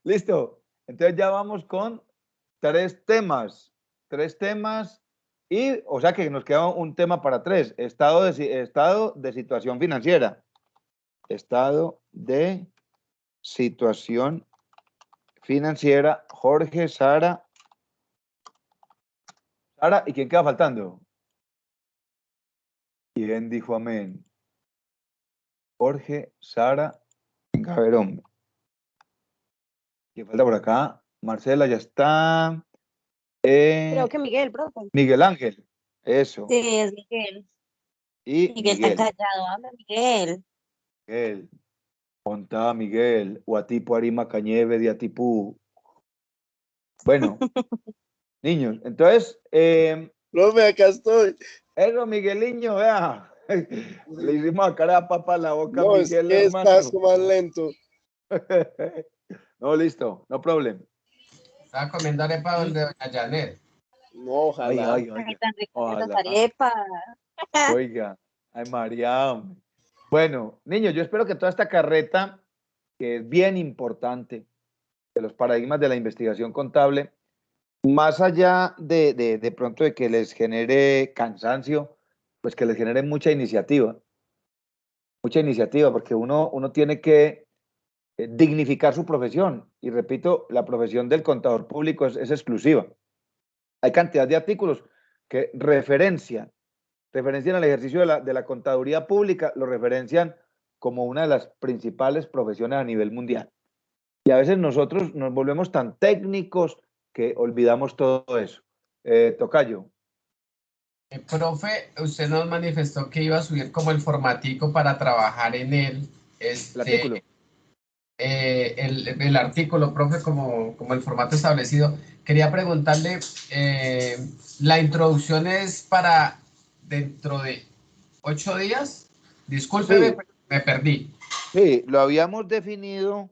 Listo. Entonces ya vamos con 3 temas. 3 temas y, o sea que nos queda un tema para 3. Estado de situación financiera. Estado de situación financiera. Jorge, Sara. Sara, ¿y quién queda faltando? ¿Quién dijo amén? Jorge, Sara. Venga, a ver, hombre. ¿Quién falta por acá? Marcela ya está. Creo que Miguel, profe. Miguel Ángel. Eso. Sí, es Miguel. Y Miguel está callado, habla Miguel. Miguel. Contaba Miguel. Guatipu Arima Cañeve de Atipú. Bueno, niños, entonces, Profe, acá estoy. eso, Migueliño, vea. Le hicimos a cara a papa la boca a No, Miguel, es que hermano. estás más lento. No, listo, no problem. Estaba comiendo arepa donde doña Janet. No, ojalá. Ay, tan ricas esas arepas. Oiga, ay María, hombre. Bueno, niños, yo espero que toda esta carreta, que es bien importante, de los paradigmas de la investigación contable, más allá de pronto de que les genere cansancio, pues que les genere mucha iniciativa, porque uno tiene que dignificar su profesión. Y repito, la profesión del contador público es exclusiva. Hay cantidad de artículos que referencian el ejercicio de la contaduría pública, lo referencian como una de las principales profesiones a nivel mundial. Y a veces nosotros nos volvemos tan técnicos que olvidamos todo eso. Tocayo. Profe, usted nos manifestó que iba a subir como el formatico para trabajar en él. El artículo. El artículo, profe, como el formato establecido. Quería preguntarle, ¿la introducción es para dentro de 8 días? Discúlpeme, Sí. me perdí. Sí, lo habíamos definido,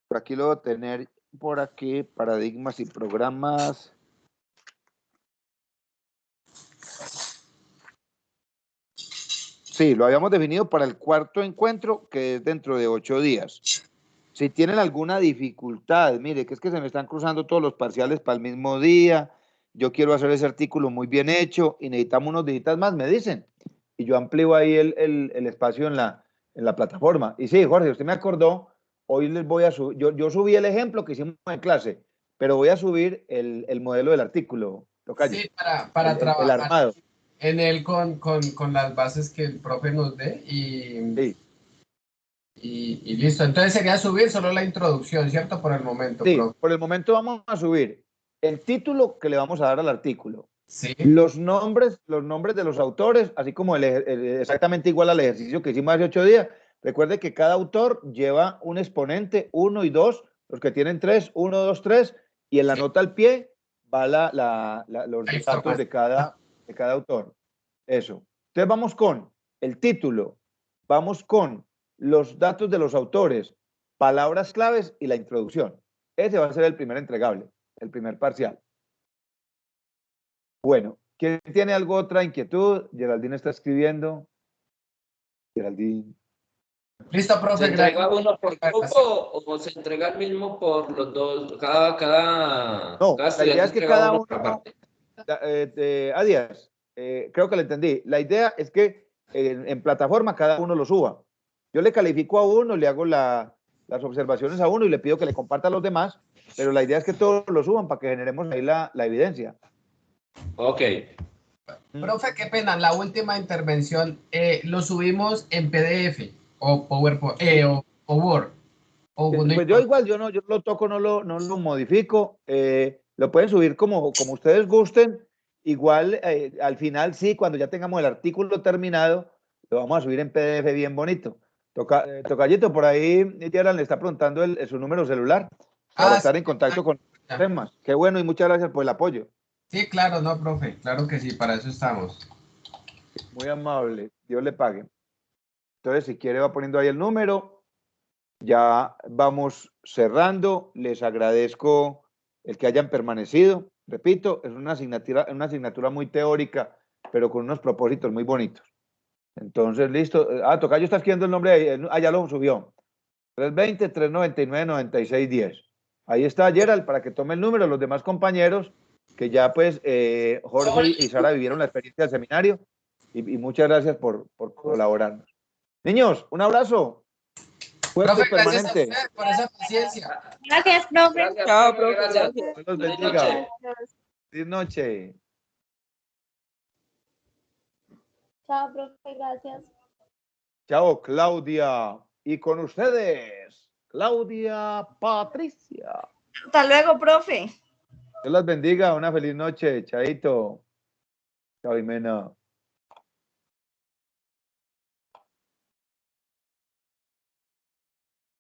por aquí lo voy a tener, por aquí, paradigmas y programas. Sí, lo habíamos definido para el cuarto encuentro, que es dentro de 8 días. Si tienen alguna dificultad, mire, que es que se me están cruzando todos los parciales para el mismo día, yo quiero hacer ese artículo muy bien hecho y necesitamos unos días más, me dicen. Y yo amplío ahí el espacio en la plataforma. Y sí, Jorge, usted me acordó, hoy les voy a subir, yo subí el ejemplo que hicimos en clase, pero voy a subir el modelo del artículo, tocayo. Sí, para trabajar el armado. En él con las bases que el profe nos dé Sí. Y listo. Entonces sería subir solo la introducción, ¿cierto? Por el momento, Sí, profe. por el momento vamos a subir el título que le vamos a dar al artículo. Sí. Los nombres de los autores, así como exactamente igual al ejercicio que hicimos hace 8 días. Recuerde que cada autor lleva un exponente, 1 y 2, los que tienen 3, 1, 2, 3, y en la nota al pie va los datos de cada autor. Eso. Entonces vamos con el título, vamos con los datos de los autores, palabras claves y la introducción. Ese va a ser el primer entregable, el primer parcial. Bueno, ¿quién tiene algo otra inquietud? Geraldine está escribiendo. Geraldine. Listo, profe. ¿Se entrega uno por grupo o se entrega el mismo por los dos? No, la idea es que cada uno. Díaz, creo que lo entendí. La idea es que en plataforma cada uno lo suba. Yo le califico a uno, le hago las observaciones a uno y le pido que le comparta a los demás, pero la idea es que todos lo suban para que generemos ahí la evidencia. Ok. Profe, qué pena, la última intervención, ¿lo subimos en PDF o PowerPoint o Word? Pues yo igual, yo lo toco, no lo modifico, lo pueden subir como ustedes gusten. Igual al final sí, cuando ya tengamos el artículo terminado, lo vamos a subir en PDF bien bonito. Tocayito, por ahí Gerald le está preguntando su número celular para estar en contacto con los temas. Qué bueno y muchas gracias por el apoyo. Sí, claro, no, profe, claro que sí, para eso estamos. Muy amable, Dios le pague. Entonces, si quiere va poniendo ahí el número. Ya vamos cerrando. Les agradezco el que hayan permanecido. Repito, es una asignatura muy teórica, pero con unos propósitos muy bonitos. Entonces, listo. Tocayo está escribiendo el nombre ahí. Ya lo subió. 320-399-9610. Ahí está Gerald para que tome el número. Los demás compañeros que ya pues Jorge y Sara vivieron la experiencia del seminario y muchas gracias por colaborarnos. Niños, un abrazo. Profe, gracias a usted por esa paciencia. Gracias, profe. Chao, profe. Gracias. Dios los bendiga. Feliz noche. Chao, profe, gracias. Chao, Claudia. Y con ustedes, Claudia Patricia. Hasta luego, profe. Dios las bendiga. Una feliz noche. Chaito. Chao, Jimena.